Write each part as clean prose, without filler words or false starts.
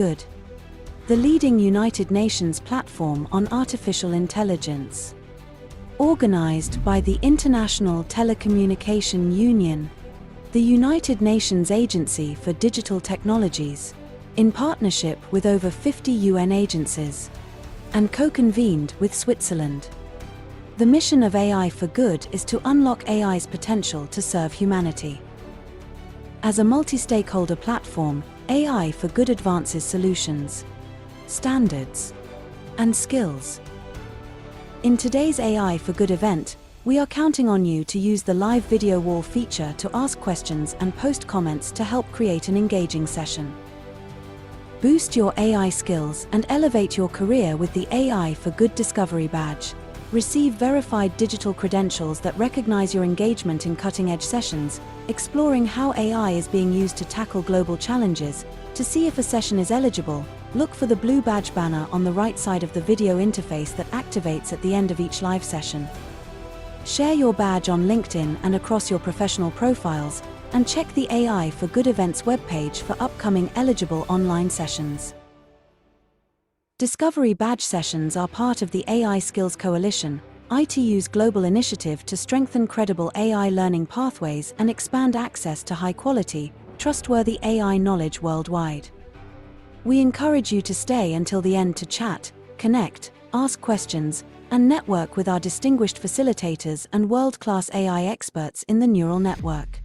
Good. The leading United Nations platform on artificial intelligence. Organized by the International Telecommunication Union, the United Nations Agency for Digital Technologies, in partnership with over 50 UN agencies, and co-convened with Switzerland. The mission of AI for Good is to unlock AI's potential to serve humanity. As a multi-stakeholder platform, AI for Good advances solutions, standards, and skills. In today's AI for Good event, we are counting on you to use the live video wall feature to ask questions and post comments to help create an engaging session. Boost your AI skills and elevate your career with the AI for Good Discovery Badge. Receive verified digital credentials that recognize your engagement in cutting-edge sessions, exploring how AI is being used to tackle global challenges. To see if a session is eligible, look for the blue badge banner on the right side of the video interface that activates at the end of each live session. Share your badge on LinkedIn and across your professional profiles, and check the AI for Good Events webpage for upcoming eligible online sessions. Discovery Badge sessions are part of the AI Skills Coalition, ITU's global initiative to strengthen credible AI learning pathways and expand access to high-quality, trustworthy AI knowledge worldwide. We encourage you to stay until the end to chat, connect, ask questions, and network with our distinguished facilitators and world-class AI experts in the neural network.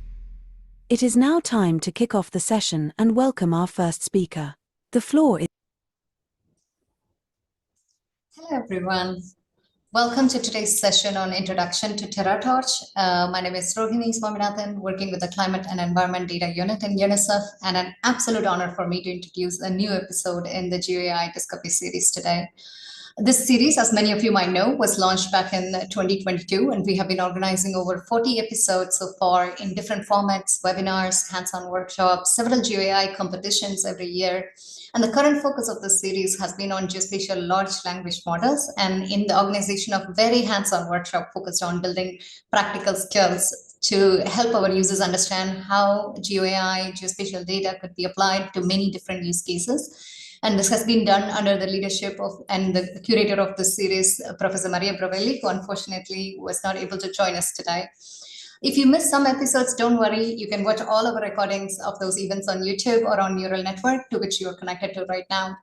It is now time to kick off the session and welcome our first speaker. The floor is... Hello, everyone. Welcome to today's session on Introduction to Terratorch. My name is Rohini Swaminathan, working with the Climate and Environment Data Unit in UNICEF, and an absolute honor for me to introduce a new episode in the GeoAI Discovery Series today. This series, as many of you might know, was launched back in 2022, and we have been organizing over 40 episodes so far in different formats, webinars, hands-on workshops, several GeoAI competitions every year. And the current focus of this series has been on geospatial large language models, and in the organization of very hands-on workshop focused on building practical skills to help our users understand how GeoAI, geospatial data could be applied to many different use cases. And this has been done under the leadership of and the curator of this series, Professor Maria Brovelli, who unfortunately was not able to join us today. If you missed some episodes, don't worry. You can watch all of our recordings of those events on YouTube or on Neural Network, to which you are connected to right now.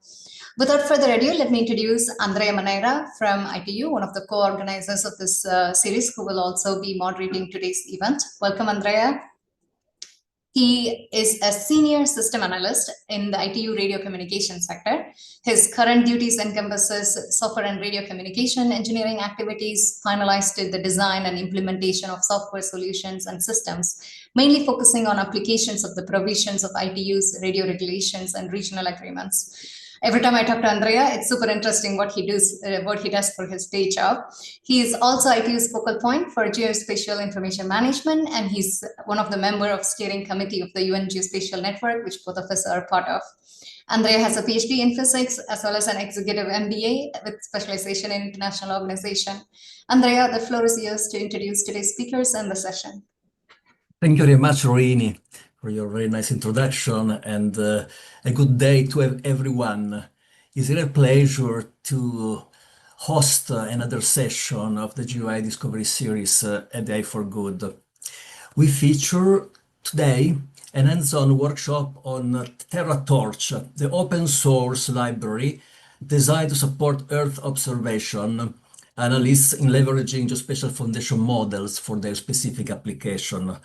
Without further ado, let me introduce Andrea Maneira from ITU, one of the co-organizers of this series, who will also be moderating today's event. Welcome, Andrea. He is a senior system analyst in the ITU radio communication sector. His current duties encompasses software and radio communication engineering activities, finalized to the design and implementation of software solutions and systems, mainly focusing on applications of the provisions of ITU's radio regulations and regional agreements. Every time I talk to Andrea, it's super interesting what he does for his day job. He is also ITU's focal point for geospatial information management, and he's one of the members of steering committee of the UN Geospatial Network, which both of us are part of. Andrea has a PhD in physics, as well as an executive MBA with specialization in international organization. Andrea, the floor is yours to introduce today's speakers and the session. Thank you very much, Rohini, for your very nice introduction, and a good day to everyone. It's a real pleasure to host another session of the GeoAI Discovery Series at AI for Good. We feature today an hands-on workshop on Terratorch, the open source library designed to support Earth observation analysts in leveraging Geospatial Foundation Models for their specific application.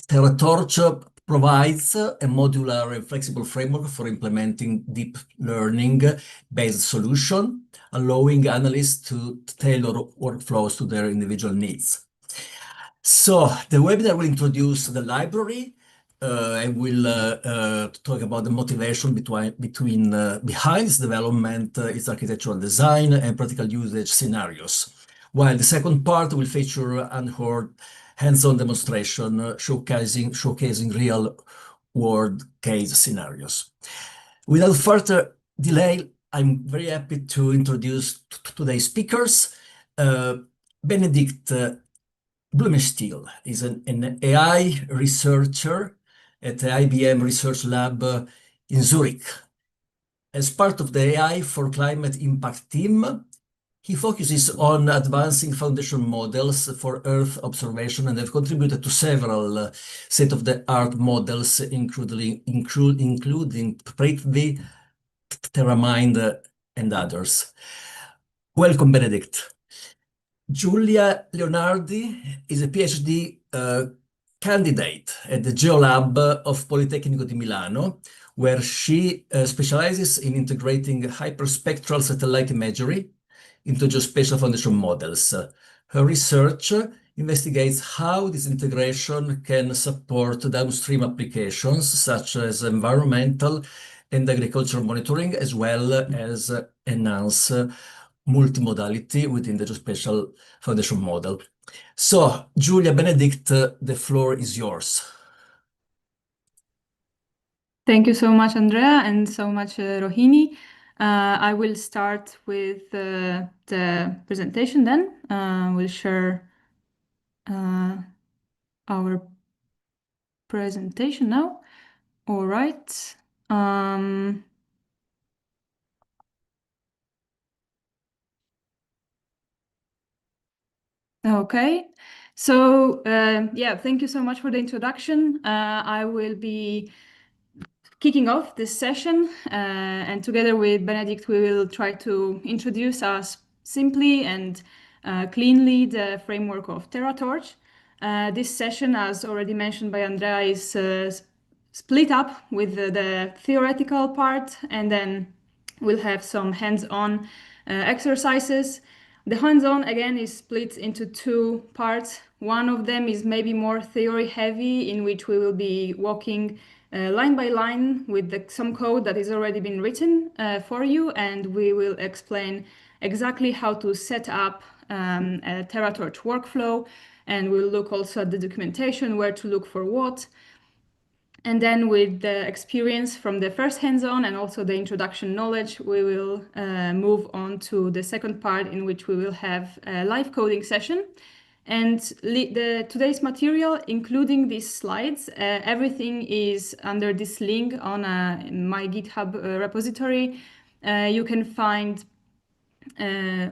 Terratorch provides a modular and flexible framework for implementing deep learning-based solution, allowing analysts to tailor workflows to their individual needs. So the webinar will introduce the library. I will talk about the motivation behind its development, its architectural design, and practical usage scenarios. While the second part will feature unheard hands-on demonstration showcasing real-world case scenarios. Without further delay, I'm very happy to introduce today's speakers. Benedict Blumenstiel is an AI researcher at the IBM Research Lab in Zurich. As part of the AI for Climate Impact team, he focuses on advancing foundation models for Earth observation and have contributed to several state-of-the-art models, including Prithvi, TerraMind, and others. Welcome, Benedict. Giulia Leonardi is a PhD candidate at the GeoLab of Politecnico di Milano, where she specializes in integrating hyperspectral satellite imagery into geospatial foundation models. Her research investigates how this integration can support downstream applications such as environmental and agricultural monitoring, as well as enhance multimodality within the geospatial foundation model. So, Giulia, Benedict, the floor is yours. Thank you so much, Andrea, and so much, Rohini. I will start with the presentation then. We'll share our presentation now. All right. Okay. So, yeah, thank you so much for the introduction. I will be kicking off this session, and together with Benedict, we will try to introduce us simply and cleanly the framework of Terratorch. This session, as already mentioned by Andrea, is split up with the theoretical part, and then we'll have some hands-on exercises. The hands-on, again, is split into two parts. One of them is maybe more theory heavy, in which we will be walking line by line with some code that has already been written for you, and we will explain exactly how to set up a Terratorch workflow, and we'll look also at the documentation, where to look for what. And then with the experience from the first hands-on and also the introduction knowledge, we will move on to the second part, in which we will have a live coding session. And today's material, including these slides, everything is under this link on my GitHub repository. You can find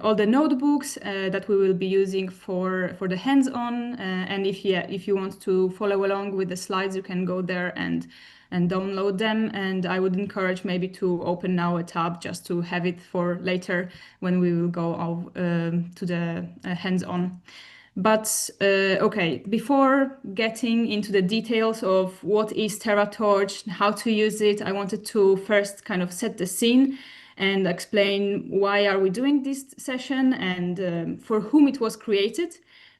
all the notebooks that we will be using for the hands-on, and if you want to follow along with the slides, you can go there and download them. And I would encourage maybe to open now a tab just to have it for later when we will go to the hands-on. But okay, before getting into the details of what is Terratorch, how to use it, I wanted to first kind of set the scene and explain why are we doing this session and for whom it was created.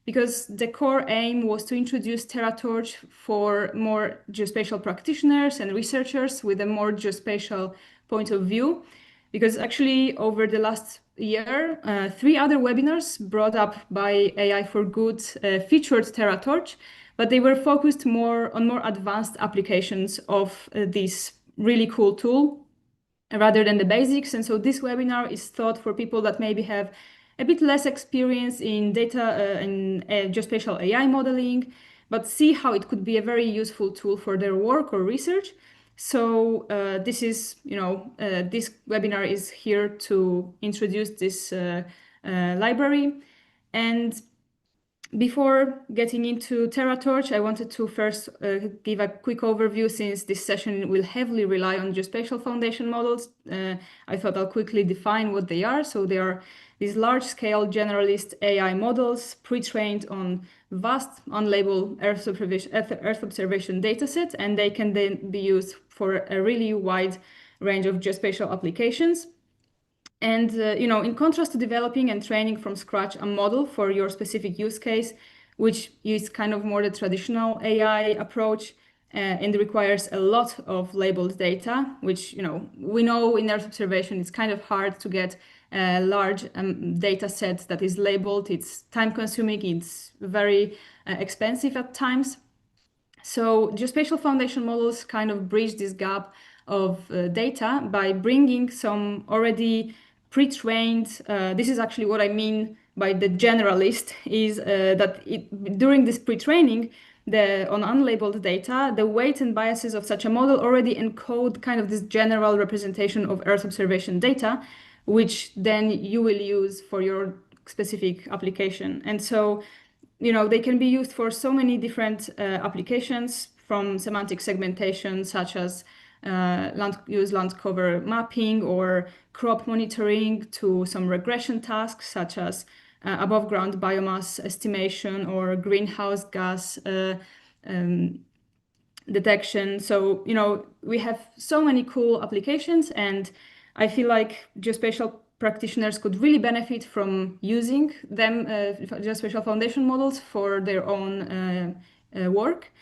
Because the core aim was to introduce Terratorch for more geospatial practitioners and researchers with a more geospatial point of view. Because actually, over the last year, 3 other webinars brought up by AI for Good featured Terratorch, but they were focused more on more advanced applications of this really cool tool rather than the basics. And so this webinar is thought for people that maybe have a bit less experience in data and geospatial AI modeling, but see how it could be a very useful tool for their work or research. So this is, this webinar is here to introduce this library. And before getting into Terratorch, I wanted to first give a quick overview, since this session will heavily rely on Geospatial Foundation Models. I thought I'll quickly define what they are. So they are these large-scale generalist AI models pre-trained on vast unlabeled Earth observation dataset, and they can then be used for a really wide range of geospatial applications. And in contrast to developing and training from scratch a model for your specific use case, which is kind of more the traditional AI approach, and requires a lot of labeled data, which we know in Earth observation it's kind of hard to get a large data set that is labeled. It's time consuming, it's very expensive at times. So Geospatial Foundation Models kind of bridge this gap of data by bringing some already pre-trained, this is actually what I mean by the generalist, is that during this pre-training, on unlabeled data, the weight and biases of such a model already encode kind of this general representation of Earth observation data, which then you will use for your specific application. And so, they can be used for so many different applications, from semantic segmentation, such as land cover mapping or crop monitoring, to some regression tasks, such as above ground biomass estimation or greenhouse gas detection. So, we have so many cool applications, and I feel like geospatial practitioners could really benefit from using them, geospatial foundation models, for their own work.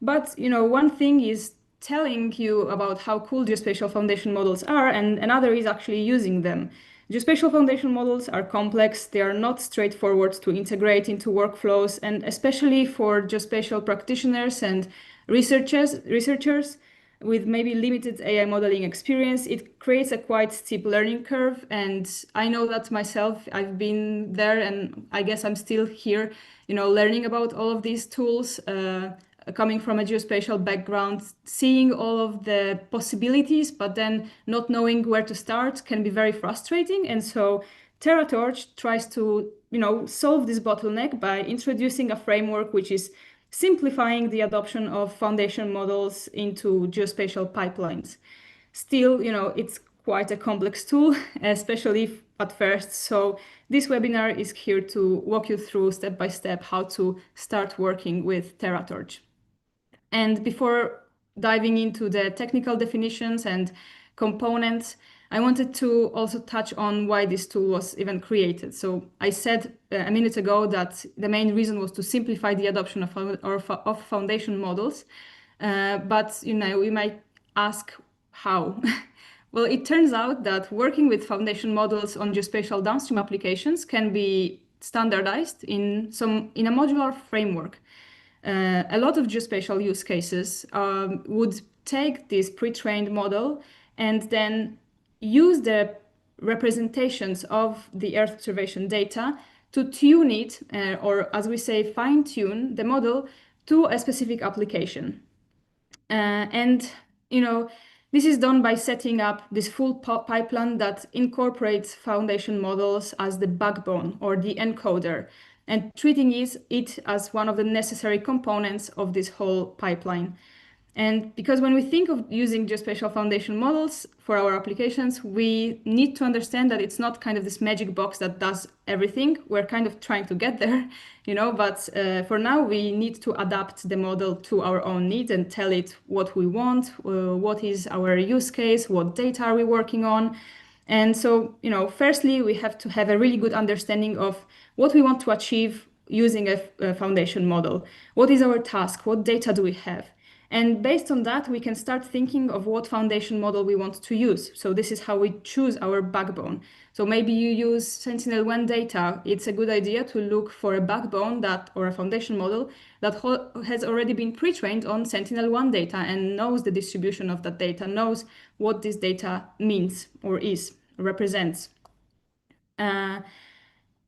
But, one thing is telling you about how cool geospatial foundation models are, and another is actually using them. Geospatial foundation models are complex, they are not straightforward to integrate into workflows, and especially for geospatial practitioners and researchers with maybe limited AI modeling experience, it creates a quite steep learning curve. And I know that myself, I've been there, and I guess I'm still here, learning about all of these tools, coming from a geospatial background, seeing all of the possibilities, but then not knowing where to start can be very frustrating. And so Terratorch tries to, solve this bottleneck by introducing a framework which is simplifying the adoption of foundation models into geospatial pipelines. Still, it's quite a complex tool, especially at first. So this webinar is here to walk you through step by step how to start working with Terratorch. And before diving into the technical definitions and components, I wanted to also touch on why this tool was even created. So I said a minute ago that the main reason was to simplify the adoption of foundation models. But we might ask how. Well, it turns out that working with foundation models on geospatial downstream applications can be standardized in a modular framework. A lot of geospatial use cases would take this pre-trained model and then use the representations of the Earth observation data to tune it, or as we say, fine-tune the model to a specific application. This is done by setting up this full pipeline that incorporates foundation models as the backbone or the encoder, and treating it as one of the necessary components of this whole pipeline. And because when we think of using geospatial foundation models for our applications, we need to understand that it's not kind of this magic box that does everything. We're kind of trying to get there, but for now we need to adapt the model to our own needs and tell it what we want, what is our use case, what data are we working on. And so, firstly, we have to have a really good understanding of what we want to achieve using a foundation model. What is our task? What data do we have? And based on that, we can start thinking of what foundation model we want to use. So this is how we choose our backbone. So maybe you use Sentinel-1 data. It's a good idea to look for a backbone or a foundation model that has already been pre-trained on Sentinel-1 data and knows the distribution of that data, knows what this data means or represents.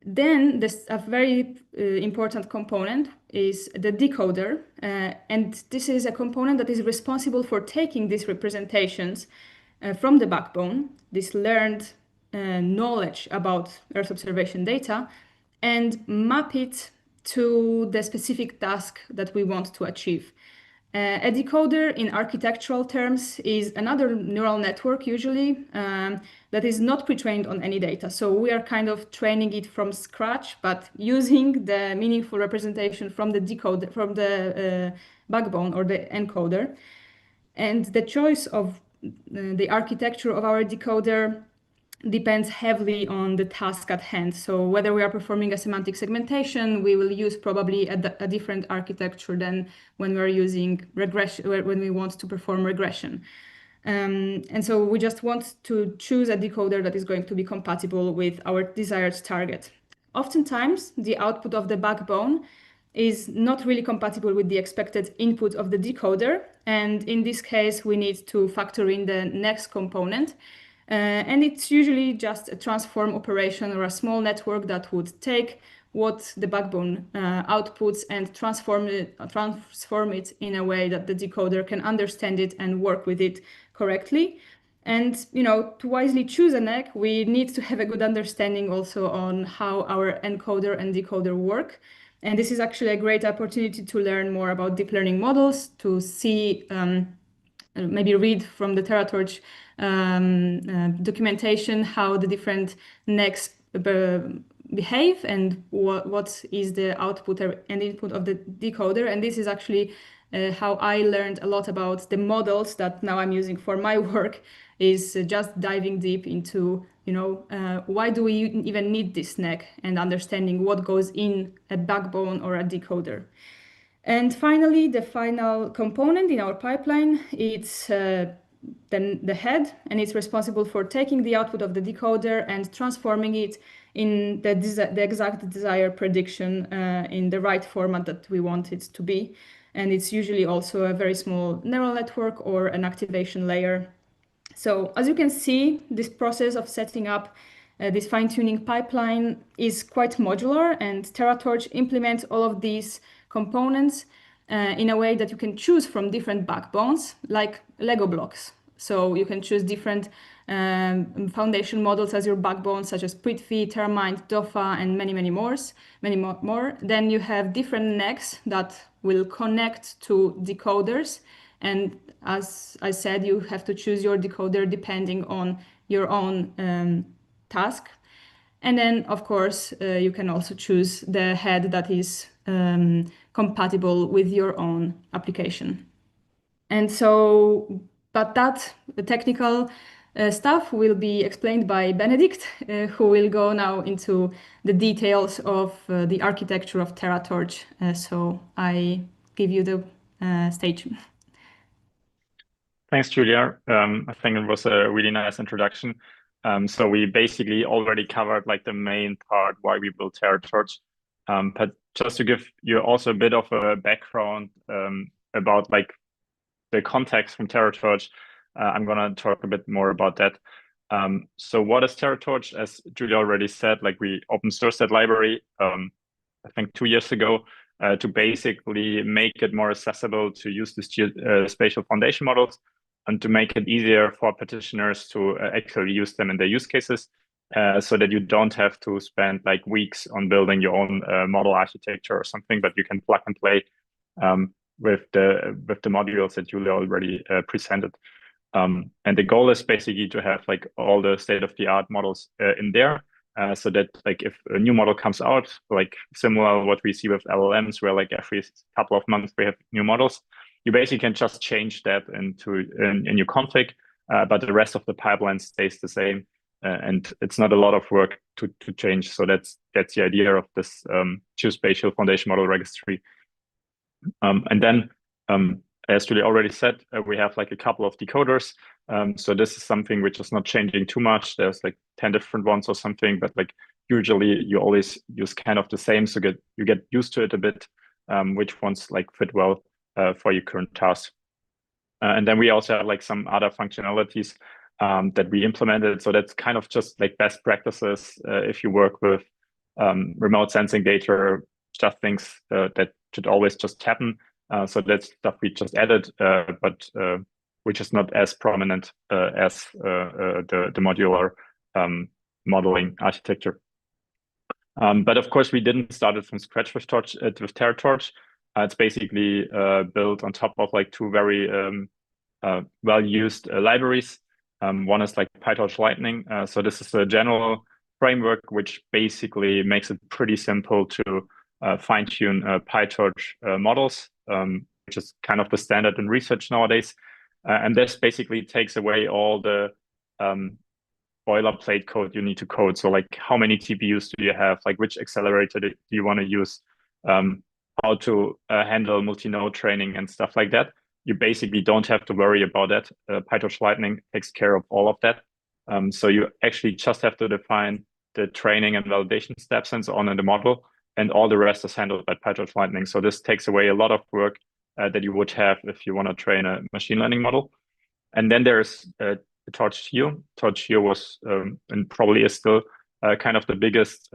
Then a very important component is the decoder. And this is a component that is responsible for taking these representations from the backbone, this learned knowledge about Earth observation data, and map it to the specific task that we want to achieve. A decoder, in architectural terms, is another neural network, usually, that is not pre-trained on any data. So we are kind of training it from scratch, but using the meaningful representation from the decoder, from the backbone or the encoder. And the choice of the architecture of our decoder depends heavily on the task at hand. So whether we are performing a semantic segmentation, we will use probably a different architecture than when we're using regression, when we want to perform regression. And so we just want to choose a decoder that is going to be compatible with our desired target. Oftentimes, the output of the backbone is not really compatible with the expected input of the decoder. And in this case, we need to factor in the next component. And it's usually just a transform operation or a small network that would take what the backbone outputs and transform it in a way that the decoder can understand it and work with it correctly. And to wisely choose a NEC, we need to have a good understanding also on how our encoder and decoder work. And this is actually a great opportunity to learn more about deep learning models, to see, maybe read from the Terratorch documentation how the different NECs behave and what is the output and input of the decoder. And this is actually how I learned a lot about the models that now I'm using for my work, is just diving deep into, why do we even need this NEC, and understanding what goes in a backbone or a decoder. And finally, the final component in our pipeline, it's then the head, and it's responsible for taking the output of the decoder and transforming it in the exact desired prediction in the right format that we want it to be. And it's usually also a very small neural network or an activation layer. So as you can see, this process of setting up this fine-tuning pipeline is quite modular, and Terratorch implements all of these components in a way that you can choose from different backbones, like Lego blocks. So you can choose different foundation models as your backbone, such as Prithvi, Terramind, DOFA, and many more. Then you have different NECs that will connect to decoders. And as I said, you have to choose your decoder depending on your own task. And then, of course, you can also choose the head that is compatible with your own application. And so, but the technical stuff will be explained by Benedict, who will go now into the details of the architecture of Terratorch. So I give you the stage. Thanks, Julia. I think it was a really nice introduction. So we basically already covered like the main part why we built Terratorch. But just to give you also a bit of a background about like the context from Terratorch, I'm gonna talk a bit more about that. So what is Terratorch? As Julia already said, like we open sourced that library, I think 2 years ago, to basically make it more accessible to use this Geospatial Foundation Models, and to make it easier for practitioners to actually use them in their use cases, so that you don't have to spend like weeks on building your own model architecture or something, but you can plug and play with the modules that Julia already presented. And the goal is basically to have like all the state-of-the-art models in there, so that like if a new model comes out, like similar to what we see with LLMs, where like every couple of months we have new models, you basically can just change that in your config, but the rest of the pipeline stays the same, and it's not a lot of work to change. So that's the idea of this Geospatial Foundation Model Registry. And then, as Julie already said, we have like a couple of decoders. So this is something which is not changing too much. There's like 10 different ones or something, but like usually you always use kind of the same, so you get used to it a bit, which ones like fit well for your current task. And then we also have like some other functionalities that we implemented. So that's kind of just like best practices if you work with remote sensing data, just things that should always just happen. So that's stuff we just added, but which is not as prominent as the modular modeling architecture. But of course, we didn't start it from scratch with Terratorch. It's basically built on top of like two very well-used libraries. One is like PyTorch Lightning. So this is a general framework which basically makes it pretty simple to fine-tune PyTorch models, which is kind of the standard in research nowadays. And this basically takes away all the boilerplate code you need to code. So like how many TPUs do you have? Like which accelerator do you want to use? How to handle multi-node training and stuff like that. You basically don't have to worry about that. PyTorch Lightning takes care of all of that. So you actually just have to define the training and validation steps and so on in the model, and all the rest is handled by PyTorch Lightning. So this takes away a lot of work that you would have if you want to train a machine learning model. And then there's TorchGeo. TorchGeo was and probably is still kind of the biggest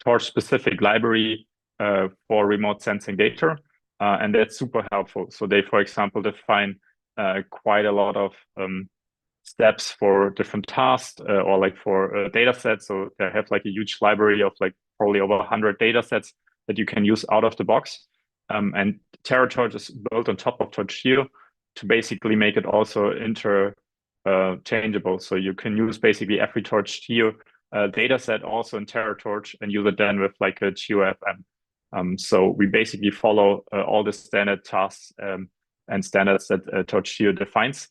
Torch-specific library for remote sensing data, and that's super helpful. So they, for example, define quite a lot of steps for different tasks or like for data sets. So they have like a huge library of like probably over 100 data sets that you can use out of the box. And Terratorch is built on top of Torch.io to basically make it also interchangeable. So you can use basically every Torch.io data set also in Terratorch and use it then with like a GFM. So we basically follow all the standard tasks and standards that Torch.io defines.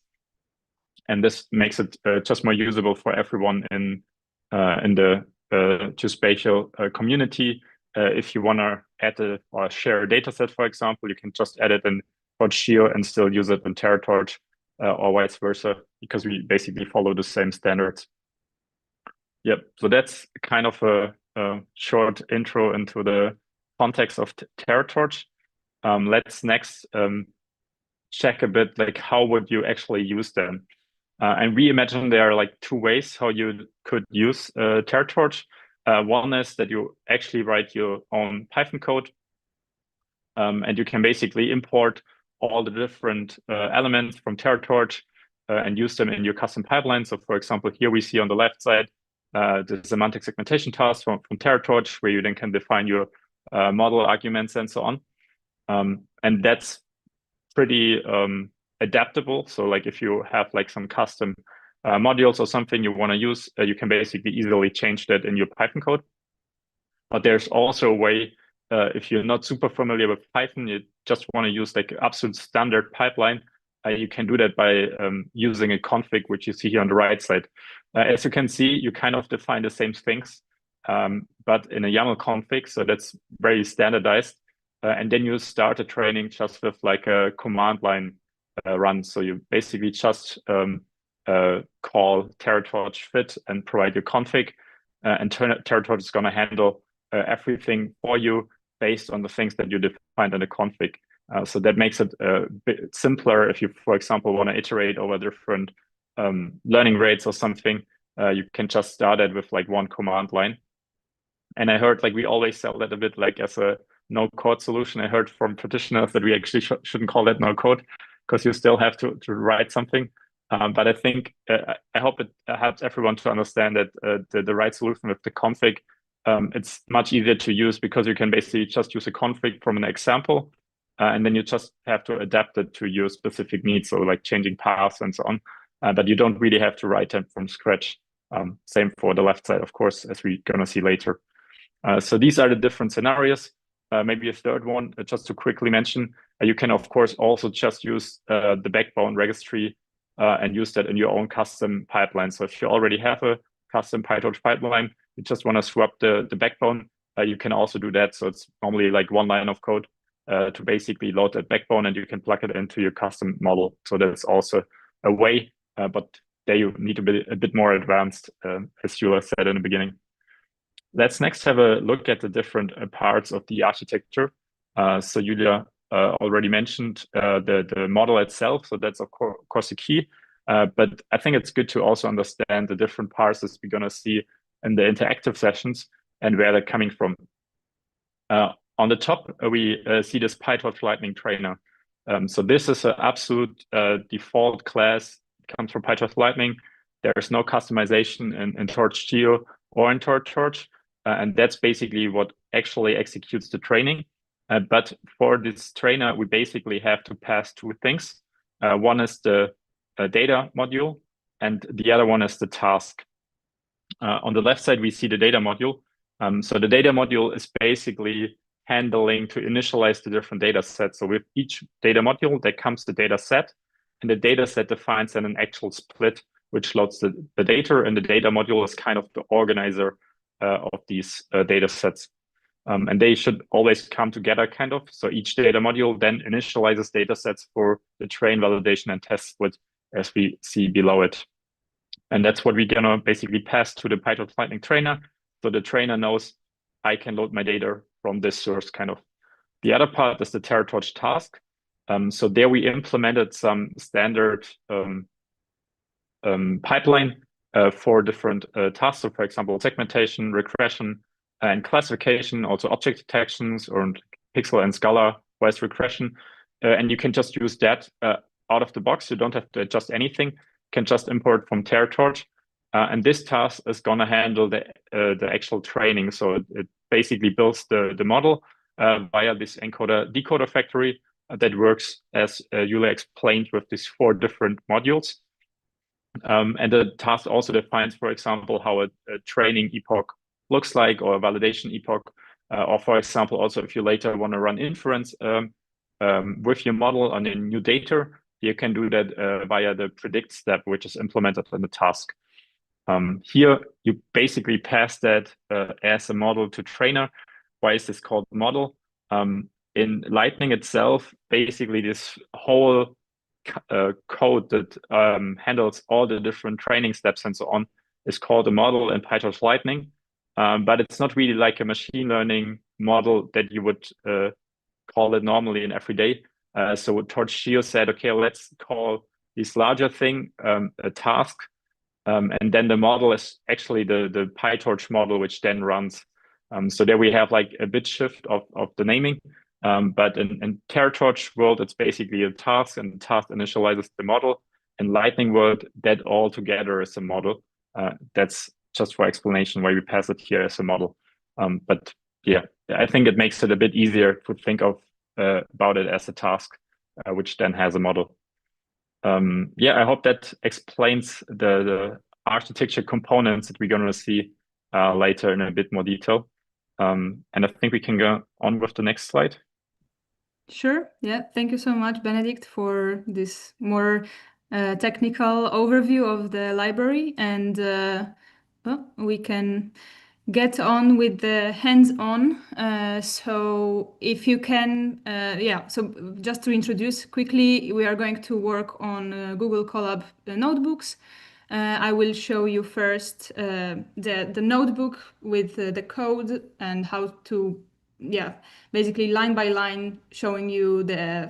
And this makes it just more usable for everyone in the Geospatial community. If you want to add or share a data set, for example, you can just add it in Torch.io and still use it in Terratorch or vice versa, because we basically follow the same standards. Yep, so that's kind of a short intro into the context of Terratorch. Let's next check a bit like how would you actually use them. And we imagine there are like two ways how you could use Terratorch. One is that you actually write your own Python code, and you can basically import all the different elements from Terratorch and use them in your custom pipeline. So for example, here we see on the left side the semantic segmentation task from Terratorch, where you then can define your model arguments and so on. And that's pretty adaptable. So like if you have like some custom modules or something you want to use, you can basically easily change that in your Python code. But there's also a way, if you're not super familiar with Python, you just want to use like absolute standard pipeline, you can do that by using a config, which you see here on the right side. As you can see, you kind of define the same things, but in a YAML config, so that's very standardized. And then you start a training just with like a command line run. So you basically just call Terratorch fit and provide your config, and Terratorch is going to handle everything for you based on the things that you defined in the config. So that makes it a bit simpler if you, for example, want to iterate over different learning rates or something. You can just start it with like one command line. And I heard like we always sell that a bit like as a no-code solution. I heard from practitioners that we actually shouldn't call that no-code because you still have to write something. But I think I hope it helps everyone to understand that the right solution with the config, it's much easier to use because you can basically just use a config from an example, and then you just have to adapt it to your specific needs, so like changing paths and so on. But you don't really have to write them from scratch. Same for the left side, of course, as we're going to see later. So these are the different scenarios. Maybe a third one, just to quickly mention, you can, of course, also just use the backbone registry and use that in your own custom pipeline. So if you already have a custom PyTorch pipeline, you just want to swap the backbone, you can also do that. So it's normally like one line of code to basically load that backbone, and you can plug it into your custom model. So that's also a way, but there you need to be a bit more advanced, as Julia said in the beginning. Let's next have a look at the different parts of the architecture. So Julia already mentioned the model itself. So that's of course the key. But I think it's good to also understand the different parts as we're going to see in the interactive sessions and where they're coming from. On the top, we see this PyTorch Lightning trainer. So this is an absolute default class. It comes from PyTorch Lightning. There's no customization in Torch.io or in Terratorch. And that's basically what actually executes the training. But for this trainer, we basically have to pass two things. One is the data module, and the other one is the task. On the left side, we see the data module. So the data module is basically handling to initialize the different data sets. So with each data module, there comes the data set, and the data set defines then an actual split, which loads the data, and the data module is kind of the organizer of these data sets. And they should always come together, kind of. So each data module then initializes data sets for the train, validation, and test split, as we see below it. And that's what we're going to basically pass to the PyTorch Lightning trainer. So the trainer knows I can load my data from this source, kind of. The other part is the Terratorch task. So there we implemented some standard pipeline for different tasks. So for example, segmentation, regression, and classification, also object detections or pixel and scalar voice regression. And you can just use that out of the box. You don't have to adjust anything. You can just import from Terratorch. And this task is going to handle the actual training. So it basically builds the model via this encoder-decoder factory that works, as Julia explained, with these 4 different modules. And the task also defines, for example, how a training epoch looks like, or a validation epoch, or for example, also if you later want to run inference with your model on a new data, you can do that via the predict step, which is implemented in the task. Here, you basically pass that as a model to trainer. Why is this called model? In Lightning itself, basically this whole code that handles all the different training steps and so on is called a model in PyTorch Lightning. But it's not really like a machine learning model that you would call it normally in every day. So Torch Geo said, okay, let's call this larger thing a task. And then the model is actually the PyTorch model, which then runs. So there we have like a bit shift of the naming. But in Terratorch world, it's basically a task, and the task initializes the model. In Lightning world, that all together is a model. That's just for explanation why we pass it here as a model. But yeah, I think it makes it a bit easier to think of about it as a task, which then has a model. Yeah, I hope that explains the architecture components that we're going to see later in a bit more detail. And I think we can go on with the next slide. Sure. Yeah. Thank you so much, Benedict, for this more technical overview of the library. And we can get on with the hands-on. So if you can, so just to introduce quickly, we are going to work on Google Colab notebooks. I will show you first the notebook with the code and how to, basically line by line, showing you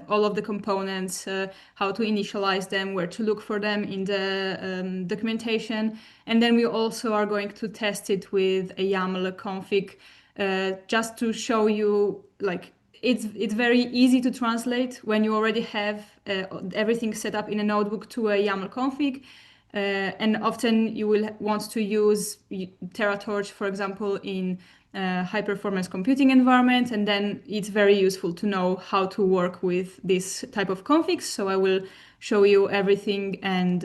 all of the components, how to initialize them, where to look for them in the documentation. And then we also are going to test it with a YAML config, just to show you, like, it's very easy to translate when you already have everything set up in a notebook to a YAML config. And often you will want to use Terratorch, for example, in high-performance computing environment, and then it's very useful to know how to work with this type of configs. So I will show you everything, and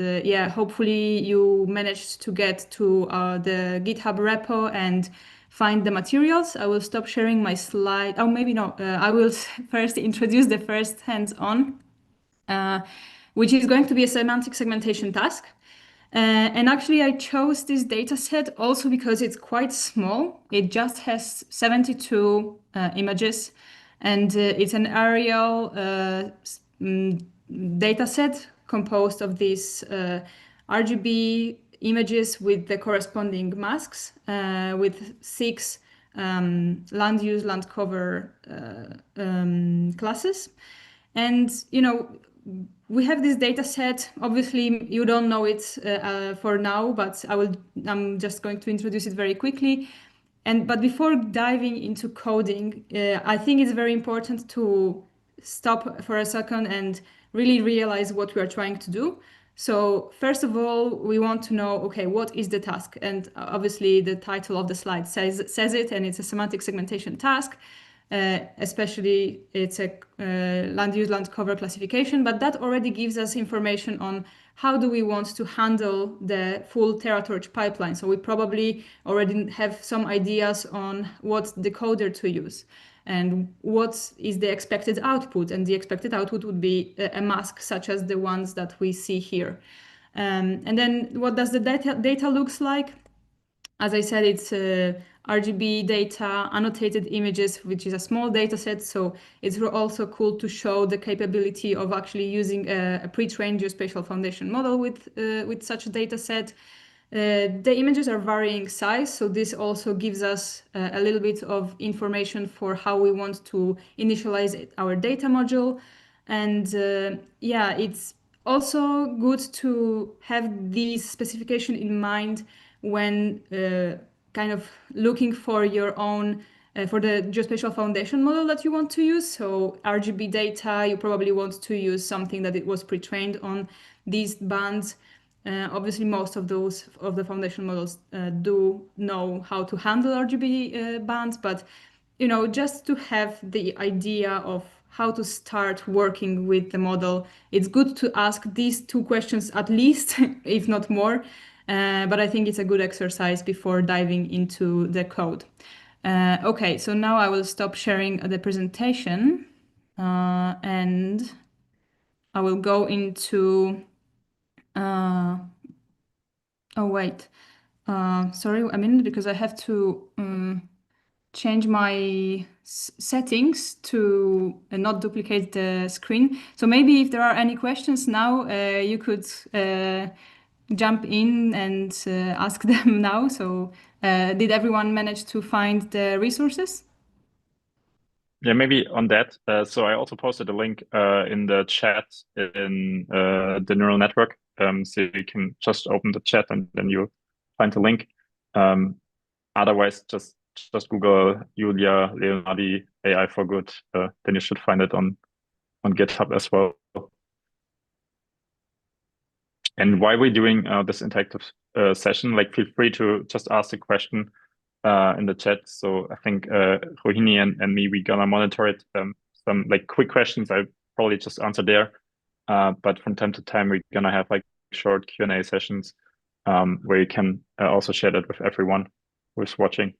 hopefully you managed to get to the GitHub repo and find the materials. I will stop sharing my slide. Oh, maybe not. I will first introduce the first hands-on, which is going to be a semantic segmentation task. And actually, I chose this data set also because it's quite small. It just has 72 images, and it's an aerial data set composed of these RGB images with the corresponding masks, with 6 land use, land cover classes. And, we have this data set. Obviously, you don't know it for now, but I'm just going to introduce it very quickly. But before diving into coding, I think it's very important to stop for a second and really realize what we are trying to do. So first of all, we want to know, okay, what is the task? And obviously the title of the slide says it, and it's a semantic segmentation task. Especially it's a land use, land cover classification, but that already gives us information on how do we want to handle the full Terratorch pipeline. So we probably already have some ideas on what decoder to use and what is the expected output. And the expected output would be a mask such as the ones that we see here. And then what does the data looks like? As I said, it's RGB data, annotated images, which is a small data set. So it's also cool to show the capability of actually using a pre-trained Geospatial Foundation model with such a data set. The images are varying size, so this also gives us a little bit of information for how we want to initialize our data module. And it's also good to have these specification in mind when kind of looking for your own for the Geospatial Foundation model that you want to use. So RGB data, you probably want to use something that it was pre-trained on these bands. Obviously, most of the foundation models do know how to handle RGB bands, but just to have the idea of how to start working with the model, it's good to ask these two questions at least, if not more. But I think it's a good exercise before diving into the code. Okay, so now I will stop sharing the presentation and I will go into. Oh, wait. Sorry, a minute, because I have to change my settings to not duplicate the screen. So maybe if there are any questions now, you could jump in and ask them now. So did everyone manage to find the resources? Yeah, maybe on that. So I also posted a link in the chat in the neural network. So you can just open the chat and then you find the link. Otherwise, just Google Julia Leonardi AI for Good. Then you should find it on GitHub as well. And while we're doing this interactive session, like feel free to just ask a question in the chat. So I think Rohini and me, we're gonna monitor it. Some like quick questions I probably just answer there. But from time to time, we're gonna have like short Q&A sessions where you can also share that with everyone who's watching.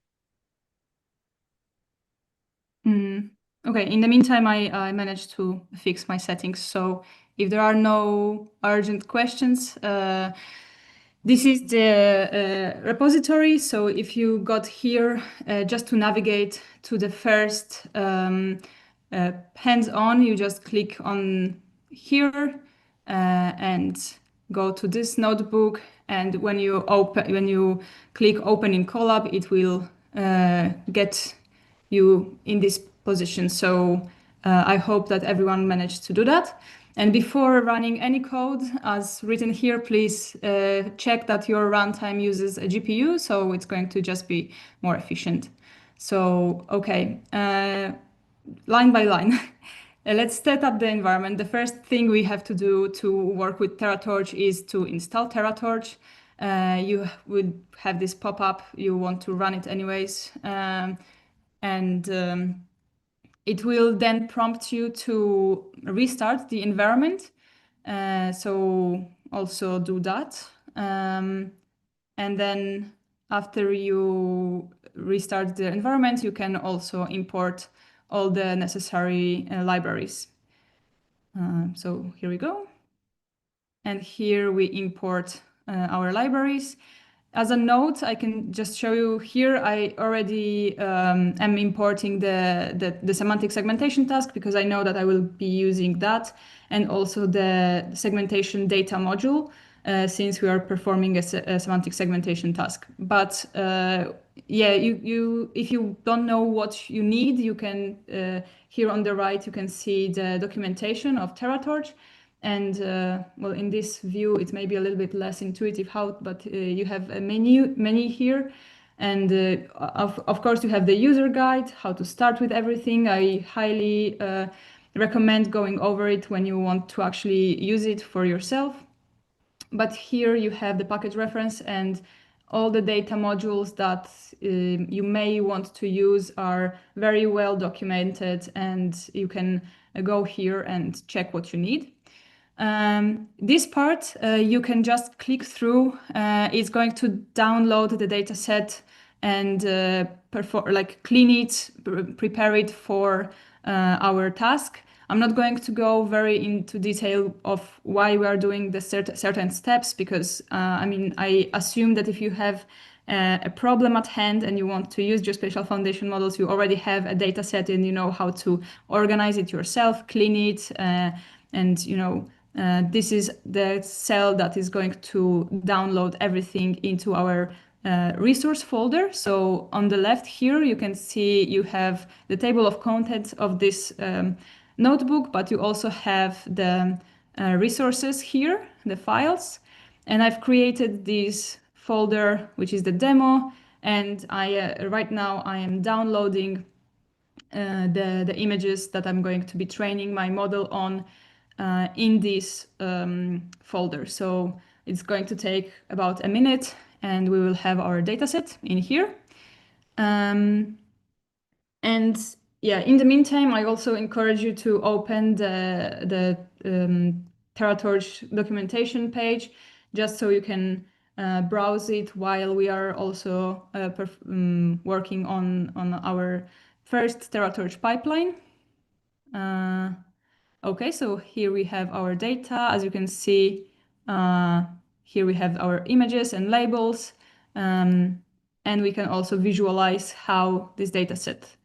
Okay, in the meantime, I managed to fix my settings. So if there are no urgent questions, this is the repository. So if you got here, just to navigate to the first hands-on, you just click on here and go to this notebook. And when you click open in Colab, it will get you in this position. So I hope that everyone managed to do that. And before running any code, as written here, please check that your runtime uses a GPU, so it's going to just be more efficient. So, okay, line by line. Let's set up the environment. The first thing we have to do to work with Terratorch is to install Terratorch. You would have this pop-up, you want to run it anyways. It will then prompt you to restart the environment. So also do that. And then after you restart the environment, you can also import all the necessary libraries. So here we go. And here we import our libraries. As a note, I can just show you here, I already am importing the semantic segmentation task because I know that I will be using that, and also the segmentation data module since we are performing a semantic segmentation task. But yeah, if you don't know what you need, you can, here on the right, you can see the documentation of Terratorch. And well, in this view, it may be a little bit less intuitive how, but you have a menu here. And of course, you have the user guide, how to start with everything. I highly recommend going over it when you want to actually use it for yourself. But here you have the package reference, and all the data modules that you may want to use are very well documented, and you can go here and check what you need. This part you can just click through. It's going to download the data set and clean it, prepare it for our task. I'm not going to go very into detail of why we are doing the certain steps because I mean, I assume that if you have a problem at hand and you want to use Geospatial Foundation Models, you already have a data set and you know how to organize it yourself, clean it, and this is the cell that is going to download everything into our resource folder. So on the left here, you can see you have the table of contents of this notebook, but you also have the resources here, the files. And I've created this folder, which is the demo. And right now I am downloading the images that I'm going to be training my model on in this folder. So it's going to take about a minute and we will have our dataset in here. And yeah, in the meantime, I also encourage you to open the Terratorch documentation page, just so you can browse it while we are also working on our first Terratorch pipeline. Okay, so here we have our data. As you can see, here we have our images and labels, and we can also visualize how this data set,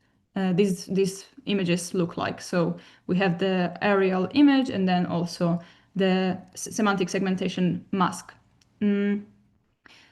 these images look like. So we have the aerial image and then also the semantic segmentation mask.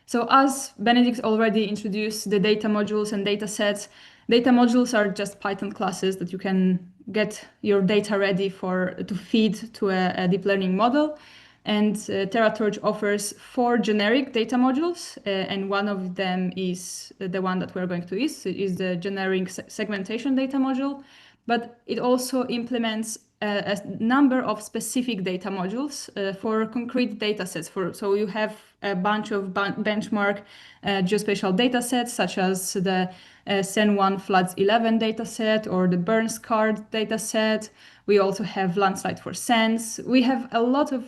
So as Benedict already introduced the data modules and data sets, data modules are just Python classes that you can get your data ready to feed to a deep learning model. And Terratorch offers 4 generic data modules, and one of them is the one that we're going to use. It is the generic segmentation data module, but it also implements a number of specific data modules for concrete data sets. So you have a bunch of benchmark geospatial data sets, such as the Sen1 floods 11 data set or the burn scarred data set. We also have landslide for sands. We have a lot of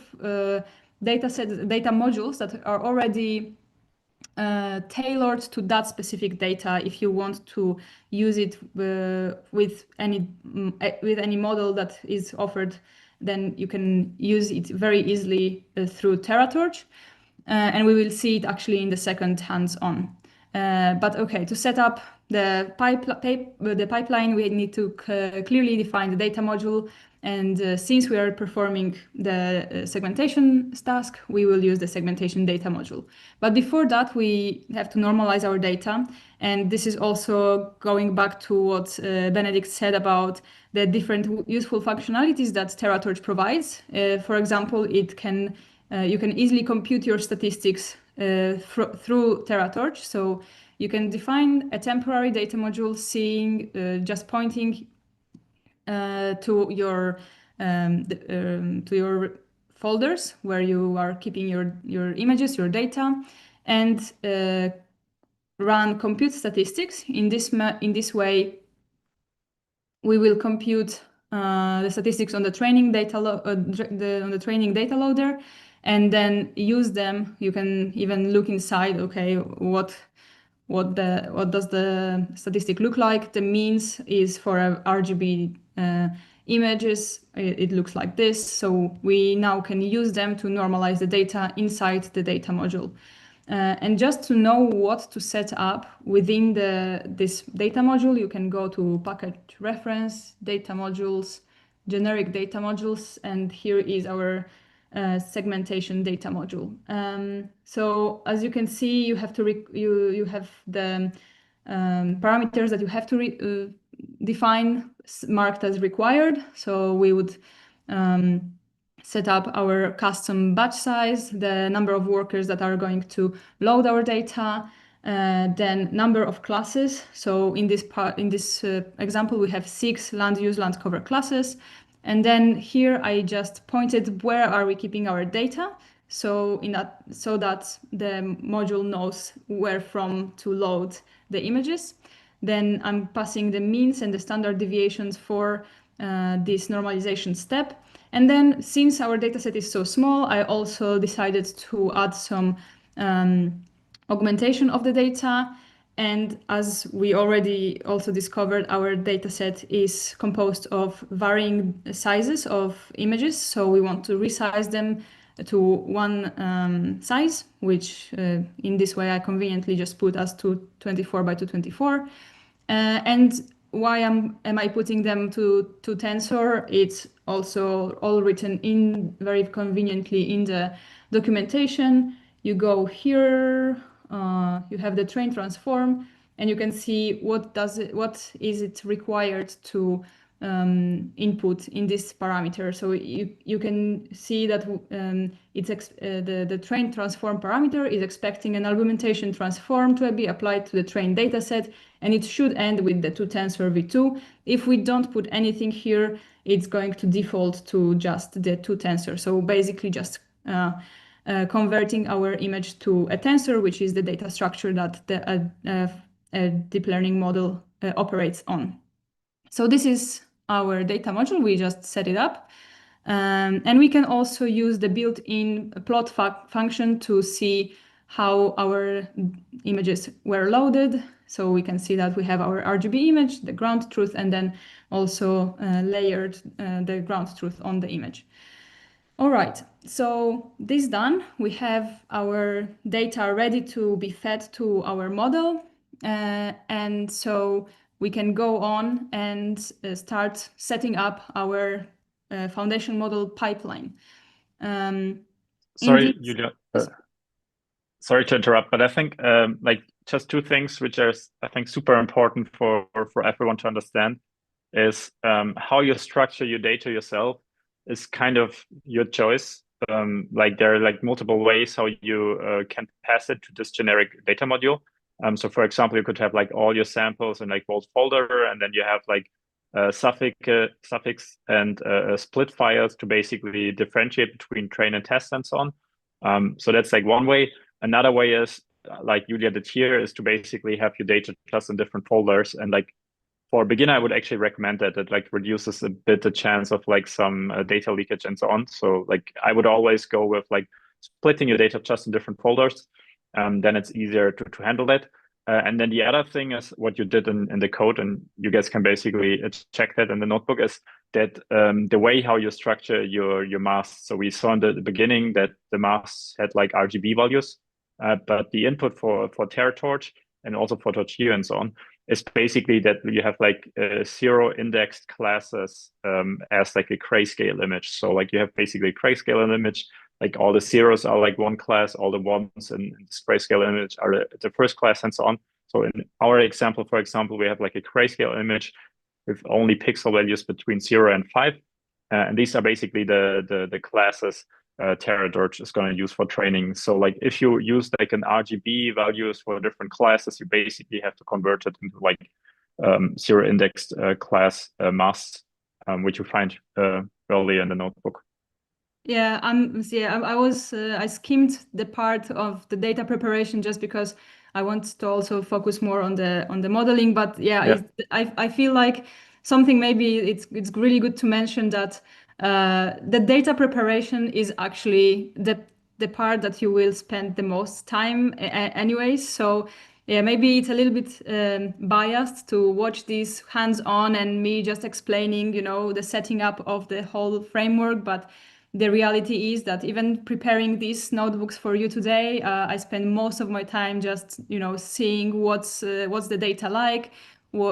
data modules that are already tailored to that specific data. If you want to use it with any model that is offered, then you can use it very easily through Terratorch, and we will see it actually in the second hands-on. But okay, to set up the pipeline, we need to clearly define the data module. And since we are performing the segmentation task, we will use the segmentation data module. But before that, we have to normalize our data. And this is also going back to what Benedict said about the different useful functionalities that Terratorch provides. For example, you can easily compute your statistics through Terratorch. So you can define a temporary data module just pointing to your folders where you are keeping your images, your data, and run compute statistics. In this way, we will compute the statistics on the training data on the training data loader, and then use them. You can even look inside. Okay, what does the statistic look like? The means is for RGB images. It looks like this. So we now can use them to normalize the data inside the data module. And just to know what to set up within this data module, you can go to package reference, data modules, generic data modules, and here is our segmentation data module. So as you can see, you have you have the parameters that you have to define marked as required. So we would set up our custom batch size, the number of workers that are going to load our data, then number of classes. So in this example, we have 6 land use, land cover classes. And then here I just pointed where are we keeping our data. So that the module knows where from to load the images. Then I'm passing the means and the standard deviations for this normalization step. And then since our dataset is so small, I also decided to add some augmentation of the data. And as we already also discovered, our dataset is composed of varying sizes of images. So we want to resize them to one size, which in this way I conveniently just put as 224 by 224. And why am I putting them to Tensor? It's also all written in very conveniently in the documentation. You go here, you have the train transform, and you can see what is it required to input in this parameter. So you can see that the train transform parameter is expecting an argumentation transform to be applied to the train dataset, and it should end with the 2 tensor V2. If we don't put anything here, it's going to default to just the 2 tensor. So basically just converting our image to a tensor, which is the data structure that a deep learning model operates on. So this is our data module. We just set it up. And we can also use the built-in plot function to see how our images were loaded. So we can see that we have our RGB image, the ground truth, and then also layered the ground truth on the image. All right, so this done, we have our data ready to be fed to our model. And so we can go on and start setting up our foundation model pipeline. Sorry, Julia. Sorry to interrupt, but I think like just 2 things which are, I think, super important for everyone to understand is how you structure your data yourself is kind of your choice. Like there are like multiple ways how you can pass it to this generic data module. So for example, you could have like all your samples in like one folder, and then you have like suffix and split files to basically differentiate between train and test and so on. So that's like one way. Another way is like Julia did here is to basically have your data just in different folders. And like for a beginner, I would actually recommend that. It like reduces a bit the chance of like some data leakage and so on. So like I would always go with like splitting your data just in different folders. Then it's easier to handle that. And then the other thing is what you did in the code, and you guys can basically check that in the notebook, is that the way how you structure your masks. So we saw in the beginning that the masks had like RGB values, but the input for Terratorch and also for Torchio and so on is basically that you have like 0 indexed classes as like a grayscale image. So like you have basically a grayscale image, like all the zeros are like one class, all the ones in this grayscale image are the first class and so on. So in our example, for example, we have like a grayscale image with only pixel values between 0 and 5. And these are basically the classes Terratorch is going to use for training. So like if you use like an RGB values for different classes, you basically have to convert it into like 0 indexed class masks, which you find early in the notebook. Yeah, I skimmed the part of the data preparation just because I want to also focus more on the modeling. But yeah. I feel like something maybe it's really good to mention that the data preparation is actually the part that you will spend the most time anyways. So yeah, maybe it's a little bit biased to watch this hands-on and me just explaining, the setting up of the whole framework, but the reality is that even preparing these notebooks for you today, I spend most of my time just, seeing what's the data like,